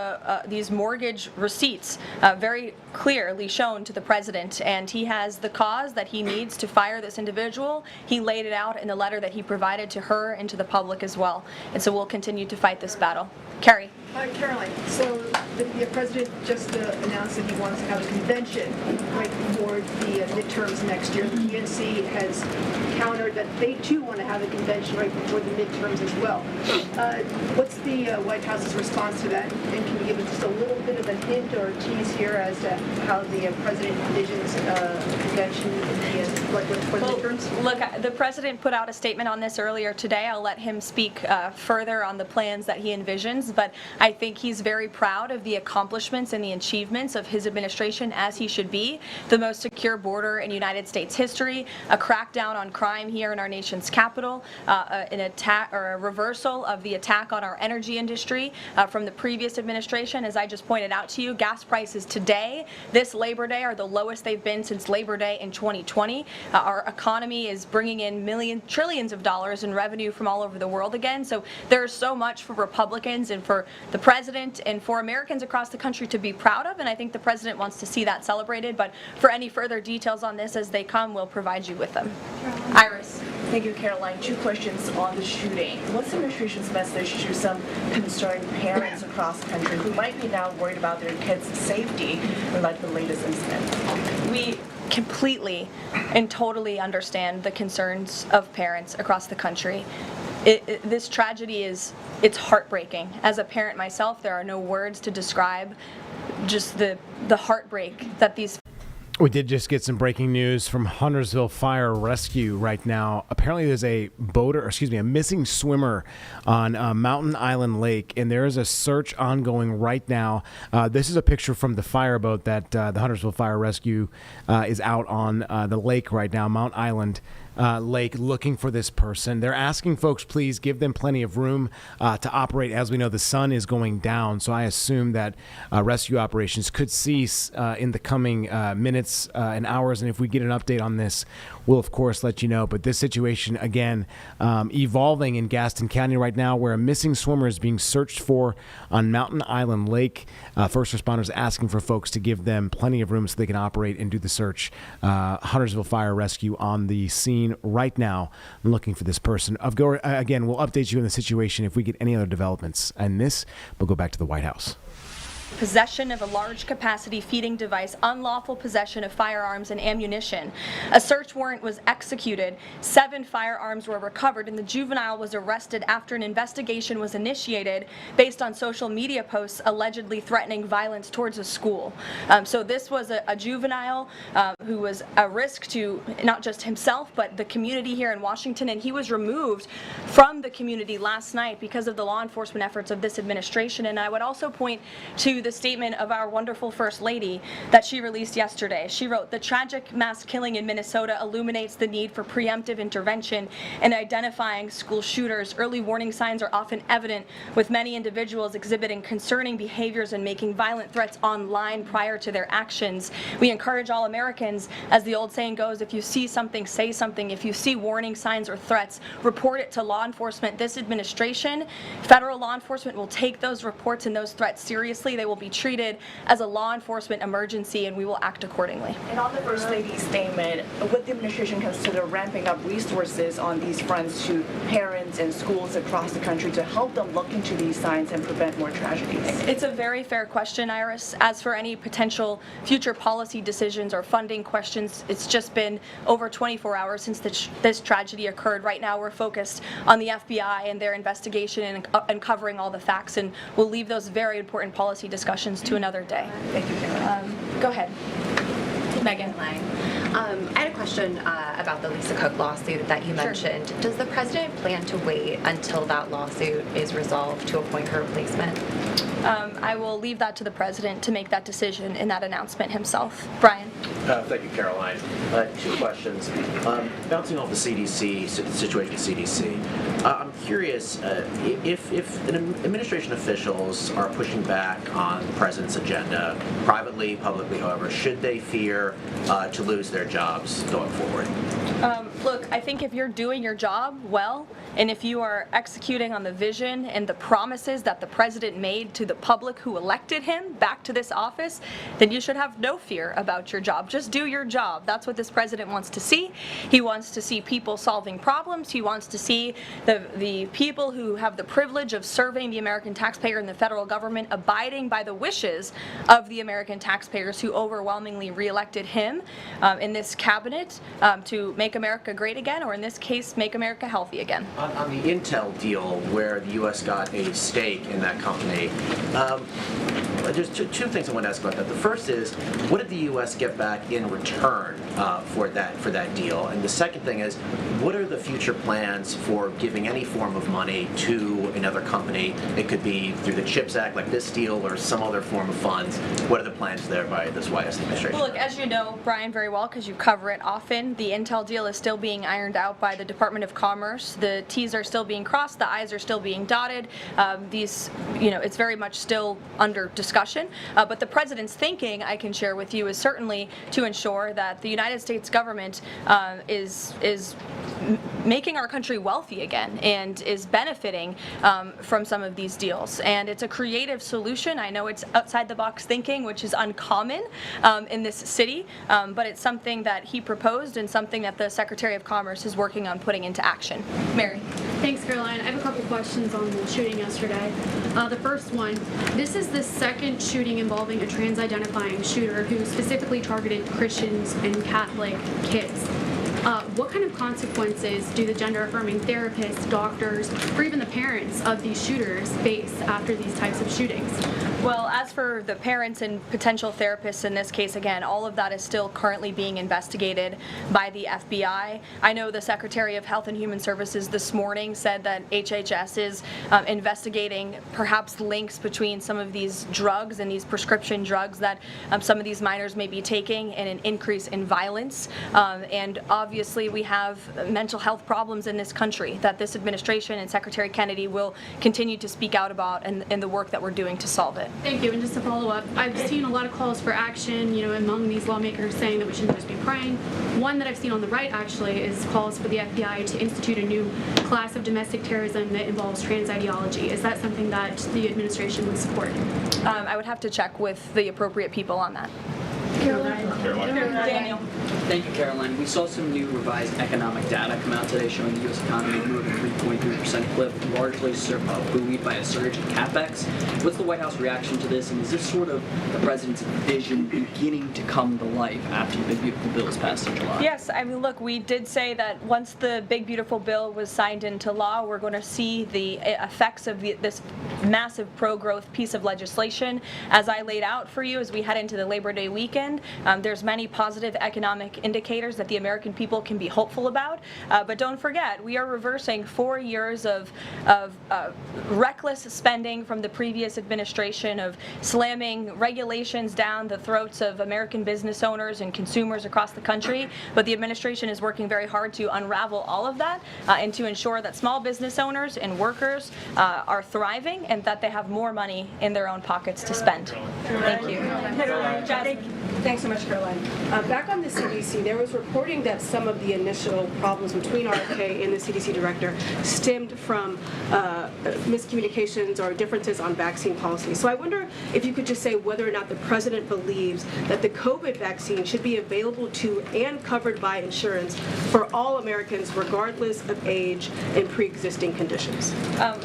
these mortgage receipts very clearly shown to the president, and he has the cause that he needs to fire this individual. He laid it out in the letter that he provided to her and to the public as well. And so we'll continue to fight this battle. Carrie. Hi, Caroline. So the president just announced that he wants to have a convention right before the midterms next year. The DNC has countered that they too want to have a convention right before the midterms as well. What's the White House's response to that? And can you give us just a little bit of a hint or a tease here as to how the president envisions a convention for the midterms? Look, the president put out a statement on this earlier today. I'll let him speak further on the plans that he envisions, but I think he's very proud of the accomplishments and the achievements of his administration, as he should be. The most secure border in United States history, a crackdown on crime here in our nation's capital, an attack or a reversal of the attack on our energy industry from the previous administration. As I just pointed out to you, gas prices today, this Labor Day, are the lowest they've been since Labor Day way in 2020. Our economy is bringing in trillions of dollars in revenue from all over the world again. So there's so much for Republicans and for the president and for Americans across the country to be proud of, and I think the president wants to see that celebrated. But for any further details on this as they come, we'll provide you with them. Iris. Thank you, Caroline. 2 questions on the shooting. What's the administration's message to some concerned parents across the country who might be now worried about their kids' safety in light of the latest incident? We completely and totally understand the concerns of parents across the country. This tragedy it's heartbreaking. As a parent myself, there are no words to describe just the heartbreak that these. We did just get some breaking news from Huntersville Fire Rescue right now. Apparently there's a missing swimmer on Mountain Island Lake, and there is a search ongoing right now. This is a picture from the fireboat that the Huntersville Fire Rescue is out on the lake right now, Mount Island Lake, looking for this person. They're asking folks, please give them plenty of room to operate. As we know, the sun is going down, so I assume that rescue operations could cease in the coming minutes and hours. And if we get an update on this, we'll of course let you know. But this situation, again, evolving in Gaston County right now, where a missing swimmer is being searched for on Mountain Island Lake. First responders asking for folks to give them plenty of room so they can operate and do the search. Huntersville Fire Rescue on the scene right now looking for this person. Again, we'll update you on the situation if we get any other developments. And this will go back to the White House. Possession of a large capacity feeding device, unlawful possession of firearms and ammunition. A search warrant was executed. 7 firearms were recovered, and the juvenile was arrested after an investigation was initiated based on social media posts allegedly threatening violence towards a school. So this was a juvenile who was a risk to not just himself but the community here in Washington, and he was removed from the community last night because of the law enforcement efforts of this administration. And I would also point to the statement of our wonderful First Lady that she released yesterday. She wrote, "The tragic mass killing in Minnesota illuminates the need for preemptive intervention in identifying school shooters. Early warning signs are often evident, with many individuals exhibiting concerning behaviors and making violent threats online prior to their actions. We encourage all Americans, as the old saying goes, if you see something, say something. If you see warning signs or threats, report it to law enforcement. This administration, federal law enforcement, will take those reports and those threats seriously. They will be treated as a law enforcement emergency, and we will act accordingly." And on the First Lady's statement, would the administration consider ramping up resources on these fronts to parents and schools across the country to help them look into these signs and prevent more tragedies? It's a very fair question, Iris. As for any potential future policy decisions or funding questions, it's just been over 24 hours since this tragedy occurred. Right now we're focused on the FBI and their investigation and uncovering all the facts, and we'll leave those very important policy discussions to another day. Thank you, Caroline. Go ahead. Megan. I had a question about the Lisa Cook lawsuit that you mentioned. Sure. Does the president plan to wait until that lawsuit is resolved to appoint her replacement? I will leave that to the president to make that decision in that announcement himself. Brian. Thank you, Caroline. 2 questions. Bouncing off the CDC situation with CDC, I'm curious if administration officials are pushing back on the president's agenda, privately, publicly, however, should they fear to lose their jobs going forward? Look, I think if you're doing your job well, and if you are executing on the vision and the promises that the president made to the public who elected him back to this office, then you should have no fear about your job. Just do your job. That's what this president wants to see. He wants to see people solving problems. He wants to see the people who have the privilege of serving the American taxpayer and the federal government abiding by the wishes of the American taxpayers who overwhelmingly reelected him in this cabinet to make America great again, or in this case, make America healthy again. On the Intel deal, where the U.S. got a stake in that company, there's two things I want to ask about that. The first is, what did the U.S. get back in return for that deal? And the second thing is, what are the future plans for giving any form of money to another company? It could be through the CHIPS Act, like this deal, or some other form of funds. What are the plans there by this White House administration? Well, look, as you know, Brian, very well, because you cover it often, the Intel deal is still being ironed out by the Department of Commerce. The T's are still being crossed, the I's are still being dotted. It's very much still under discussion discussion. But the president's thinking, I can share with you, is certainly to ensure that the United States government is making our country wealthy again and is benefiting from some of these deals. And it's a creative solution. I know it's outside the box thinking, which is uncommon in this city, but it's something that he proposed and something that the Secretary of Commerce is working on putting into action. Mary. Thanks, Caroline. I have a couple questions on the shooting yesterday. The first one, this is the second shooting involving a trans-identifying shooter who specifically targeted Christians and Catholic kids. What kind of consequences do the gender-affirming therapists, doctors, or even the parents of these shooters face after these types of shootings? Well, as for the parents and potential therapists in this case, again, all of that is still currently being investigated by the FBI. I know the Secretary of Health and Human Services this morning said that HHS is investigating perhaps links between some of these drugs and these prescription drugs that some of these minors may be taking and an increase in violence. And obviously we have mental health problems in this country that this administration and Secretary Kennedy will continue to speak out about and the work that we're doing to solve it. Thank you. And just to follow up, I've seen a lot of calls for action, among these lawmakers saying that we shouldn't just be praying. One that I've seen on the right actually is calls for the FBI to institute a new class of domestic terrorism that involves trans ideology. Is that something that the administration would support? I would have to check with the appropriate people on that. Daniel. Thank you, Caroline. We saw some new revised economic data come out today showing the U.S. economy grew at a 3.3% clip, largely buoyed by a surge in capex. What's the White House reaction to this, and is this sort of the president's vision beginning to come to life after the Big Beautiful Bill was passed in July? Yes, I mean, look, we did say that once the Big Beautiful Bill was signed into law, we're going to see the effects of this massive pro-growth piece of legislation. As I laid out for you as we head into the Labor Day weekend, there's many positive economic indicators that the American people can be hopeful about. But don't forget, we are reversing 4 years of reckless spending from the previous administration, of slamming regulations down the throats of American business owners and consumers across the country. But the administration is working very hard to unravel all of that and to ensure that small business owners and workers are thriving and that they have more money in their own pockets to spend. Thank you. Thanks so much, Caroline. Back on the CDC, there was reporting that some of the initial problems between RFK and the CDC director stemmed from miscommunications or differences on vaccine policy. So I wonder if you could just say whether or not the president believes that the COVID vaccine should be available to and covered by insurance for all Americans, regardless of age and pre-existing conditions.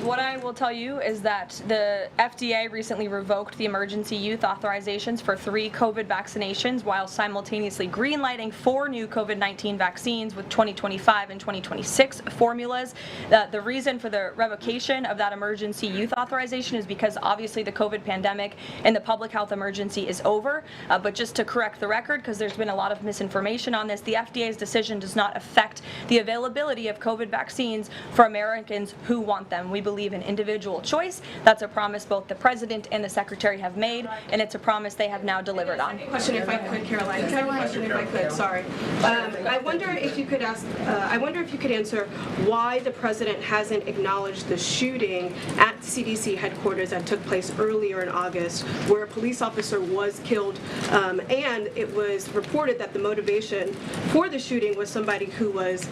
What I will tell you is that the FDA recently revoked the emergency youth authorizations for 3 COVID vaccinations while simultaneously greenlighting 4 new COVID-19 vaccines with 2025 and 2026 formulas. The reason for the revocation of that emergency youth authorization is because obviously the COVID pandemic and the public health emergency is over. But just to correct the record, because there's been a lot of misinformation on this, the FDA's decision does not affect the availability of COVID vaccines for Americans who want them. We believe in individual choice. That's a promise both the president and the secretary have made, and it's a promise they have now delivered on. Question, if I could, Caroline. Question, if I could. Sorry. I wonder if you could answer why the president hasn't acknowledged the shooting at CDC headquarters that took place earlier in August, where a police officer was killed, and it was reported that the motivation for the shooting was somebody who was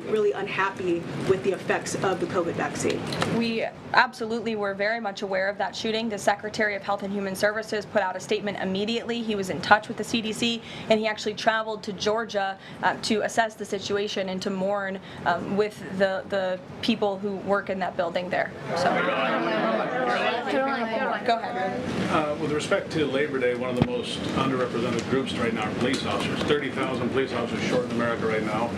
really unhappy with the effects of the COVID vaccine. We absolutely were very much aware of that shooting. The Secretary of Health and Human Services put out a statement immediately. He was in touch with the CDC, and he actually traveled to Georgia to assess the situation and to mourn with the people who work in that building there. So, go ahead. With respect to Labor Day, one of the most underrepresented groups right now are police officers. 30,000 police officers short in America right now.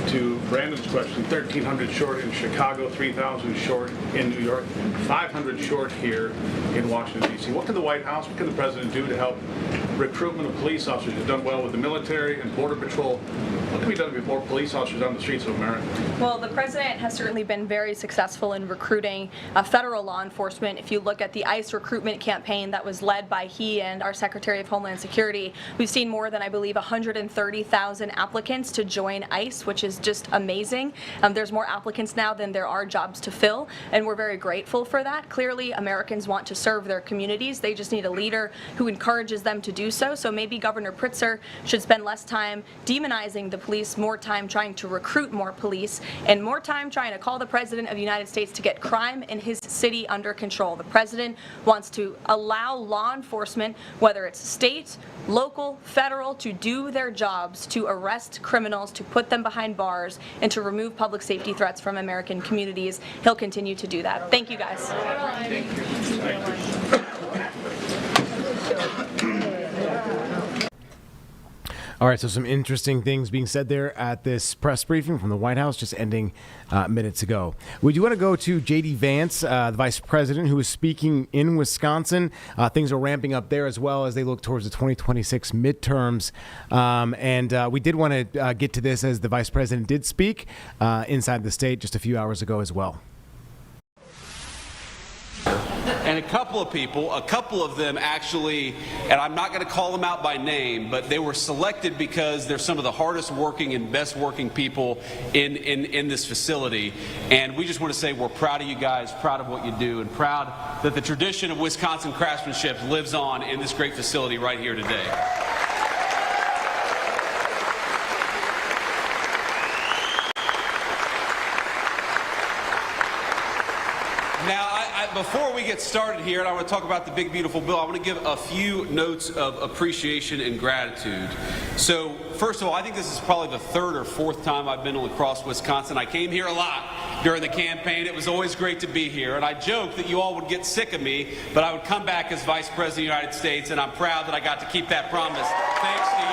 To Brandon's question, 1,300 short in Chicago, 3,000 short in New York, 500 short here in Washington, D.C. What can the White House, what can the president do to help recruitment of police officers. You've done well with the military and Border Patrol. What can be done to get more police officers on the streets of America? Well, the president has certainly been very successful in recruiting federal law enforcement. If you look at the ICE recruitment campaign that was led by he and our Secretary of Homeland Security, we've seen more than, I believe, 130,000 applicants to join ICE, which is just amazing. There's more applicants now than there are jobs to fill, and we're very grateful for that. Clearly, Americans want to serve their communities. They just need a leader who encourages them to do so. So maybe Governor Pritzker should spend less time demonizing the police, more time trying to recruit more police, and more time trying to call the President of the United States to get crime in his city under control. The President wants to allow law enforcement, whether it's state, local, federal, to do their jobs, to arrest criminals, to put them behind bars, and to remove public safety threats from American communities. He'll continue to do that. Thank you, guys. All right, so some interesting things being said there at this press briefing from the White House, just ending minutes ago. We do want to go to J.D. Vance, the vice president, who is speaking in Wisconsin. Things are ramping up there as well as they look towards the 2026 midterms. And we did want to get to this as the vice president did speak inside the state just a few hours ago as well. And a couple of them actually, and I'm not going to call them out by name, but they were selected because they're some of the hardest working and best working people in this facility. And we just want to say we're proud of you guys, proud of what you do, and proud that the tradition of Wisconsin craftsmanship lives on in this great facility right here today. Now, before we get started here, and I want to talk about the big, beautiful bill, I want to give a few notes of appreciation and gratitude. So, first of all, I think this is probably the third or fourth time I've been across Wisconsin. I came here a lot during the campaign. It was always great to be here. And I joked that you all would get sick of me, but I would come back as Vice President of the United States, and I'm proud that I got to keep that promise. Thanks to you.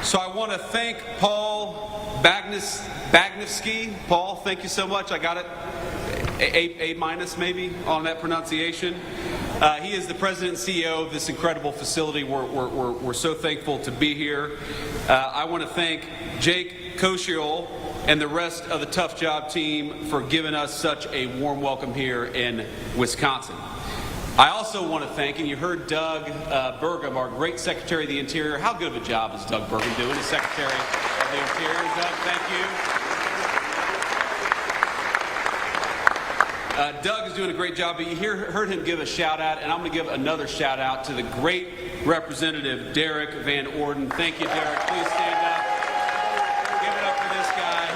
So I want to thank Paul Bagnevsky. Paul, thank you so much. I got it. A minus maybe on that pronunciation. He is the president and CEO of this incredible facility. We're so thankful to be here. I want to thank Jake Koshiol and the rest of the Tough Job team for giving us such a warm welcome here in Wisconsin. I also want to thank, and you heard Doug Burgum, our great Secretary of the Interior. How good of a job is Doug Burgum doing as Secretary of the Interior? Doug, thank you. Doug is doing a great job, but you heard him give a shout out, and I'm going to give another shout out to the great Representative Derek Van Orden. Thank you, Derek. Please stand up. Give it up for this guy.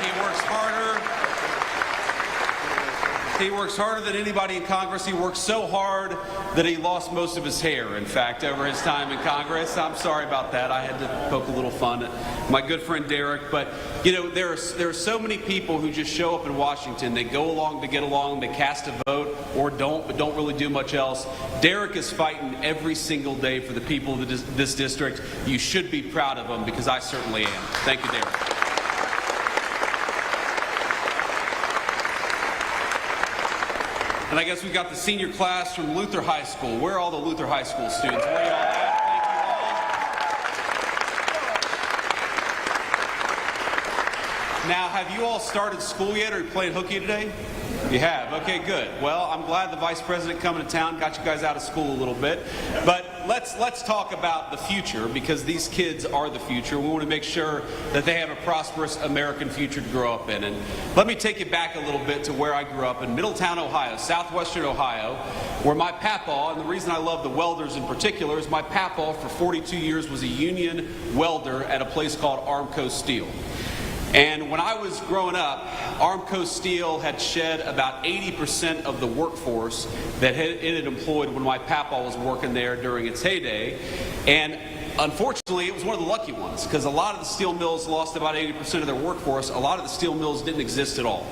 He works harder than anybody in Congress. He works so hard that he lost most of his hair, in fact, over his time in Congress. I'm sorry about that. I had to poke a little fun at my good friend Derek. But, you know, there are so many people who just show up in Washington. They go along to get along. They cast a vote or don't, but don't really do much else. Derek is fighting every single day for the people of this district. You should be proud of him, because I certainly am. Thank you, Derek. And I guess we've got the senior class from Luther High School. Where are all the Luther High School students? Where are y'all at? Thank you all. Now, have you all started school yet, or are you playing hooky today? You have? Okay, good. Well, I'm glad the Vice President coming to town got you guys out of school a little bit. But let's talk about the future, because these kids are the future. We want to make sure that they have a prosperous American future to grow up in. And let me take you back a little bit to where I grew up in Middletown, Ohio, southwestern Ohio, where my papaw, and the reason I love the welders in particular, is my papaw for 42 years was a union welder at a place called Armco Steel. And when I was growing up, Armco Steel had shed about 80% of the workforce that it had employed when my papa was working there during its heyday. And unfortunately, it was one of the lucky ones, because a lot of the steel mills lost about 80% of their workforce. A lot of the steel mills didn't exist at all.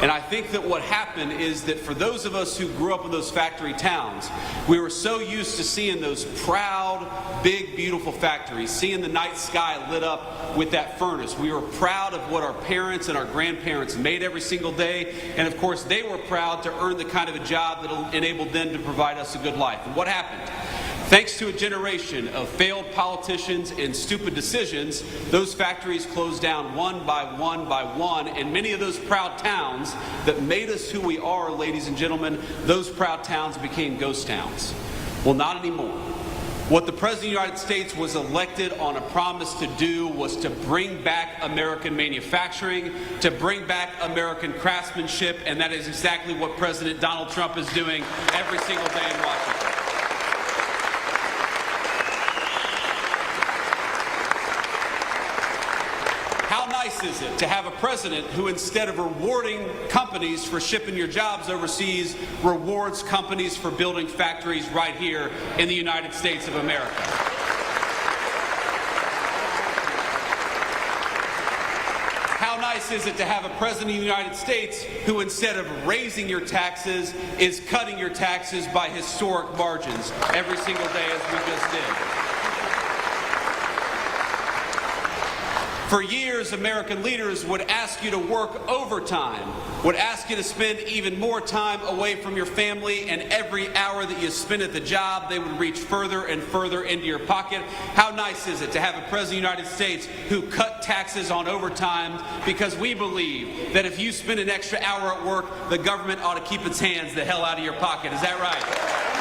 And I think that what happened is that for those of us who grew up in those factory towns, we were so used to seeing those proud, big, beautiful factories, seeing the night sky lit up with that furnace. We were proud of what our parents and our grandparents made every single day. And of course, they were proud to earn the kind of a job that enabled them to provide us a good life. And what happened? Thanks to a generation of failed politicians and stupid decisions, those factories closed down one by one by one, and many of those proud towns that made us who we are, ladies and gentlemen, those proud towns became ghost towns. Well, not anymore. What the President of the United States was elected on a promise to do was to bring back American manufacturing, to bring back American craftsmanship, and that is exactly what President Donald Trump is doing every single day in Washington. How nice is it to have a president who, instead of rewarding companies for shipping your jobs overseas, rewards companies for building factories right here in the United States of America? How nice is it to have a president of the United States who, instead of raising your taxes, is cutting your taxes by historic margins every single day, as we just did? For years, American leaders would ask you to work overtime, would ask you to spend even more time away from your family, and every hour that you spent at the job, they would reach further and further into your pocket. How nice is it to have a president of the United States who cut taxes on overtime, because we believe that if you spend an extra hour at work, the government ought to keep its hands the hell out of your pocket. Is that right?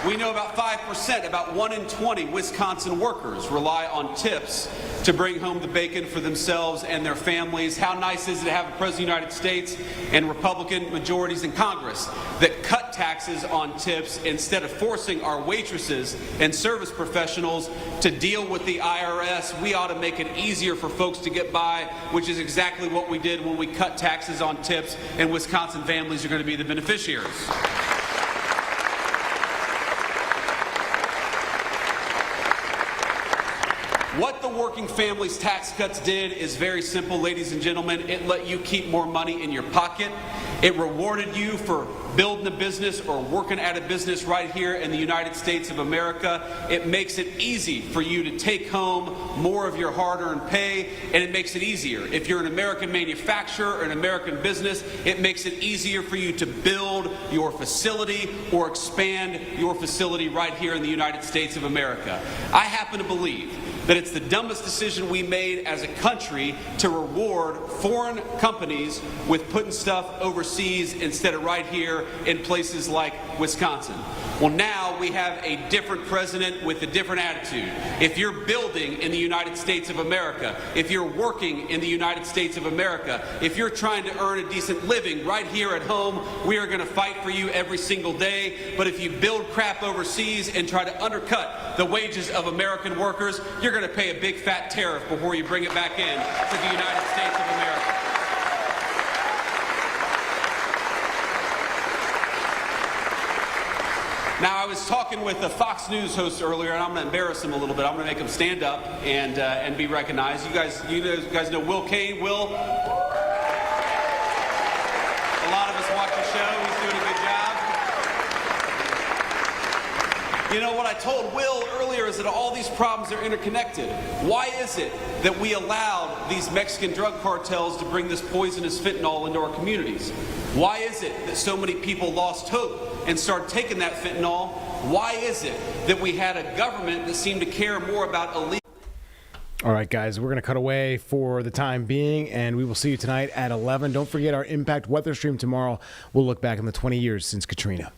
We know about 5%, about 1 in 20 Wisconsin workers rely on tips to bring home the bacon for themselves and their families. How nice is it to have a President of the United States and Republican majorities in Congress that cut taxes on tips instead of forcing our waitresses and service professionals to deal with the IRS? We ought to make it easier for folks to get by, which is exactly what we did when we cut taxes on tips, and Wisconsin families are going to be the beneficiaries. What the working families tax cuts did is very simple, ladies and gentlemen. It let you keep more money in your pocket. It rewarded you for building a business or working at a business right here in the United States of America. It makes it easy for you to take home more of your hard-earned pay, and it makes it easier. If you're an American manufacturer or an American business, it makes it easier for you to build your facility or expand your facility right here in the United States of America. I happen to believe that it's the dumbest decision we made as a country to reward foreign companies with putting stuff overseas instead of right here in places like Wisconsin. Well, now we have a different president with a different attitude. If you're building in the United States of America, if you're working in the United States of America, if you're trying to earn a decent living right here at home, we are going to fight for you every single day. But if you build crap overseas and try to undercut the wages of American workers, you're going to pay a big fat tariff before you bring it back in to the United States of America. Now, I was talking with a Fox News host earlier, and I'm going to embarrass him a little bit. I'm going to make him stand up and be recognized. You guys know Will Kane. Will? A lot of us watch the show. He's doing a good job. You know, what I told Will earlier is that all these problems are interconnected. Why is it that we allowed these Mexican drug cartels to bring this poisonous fentanyl into our communities? Why is it that so many people lost hope and started taking that fentanyl? Why is it that we had a government that seemed to care more about illegal... All right, guys, we're going to cut away for the time being, and we will see you tonight at 11. Don't forget our Impact Weather Stream tomorrow. We'll look back in the 20 years since Katrina.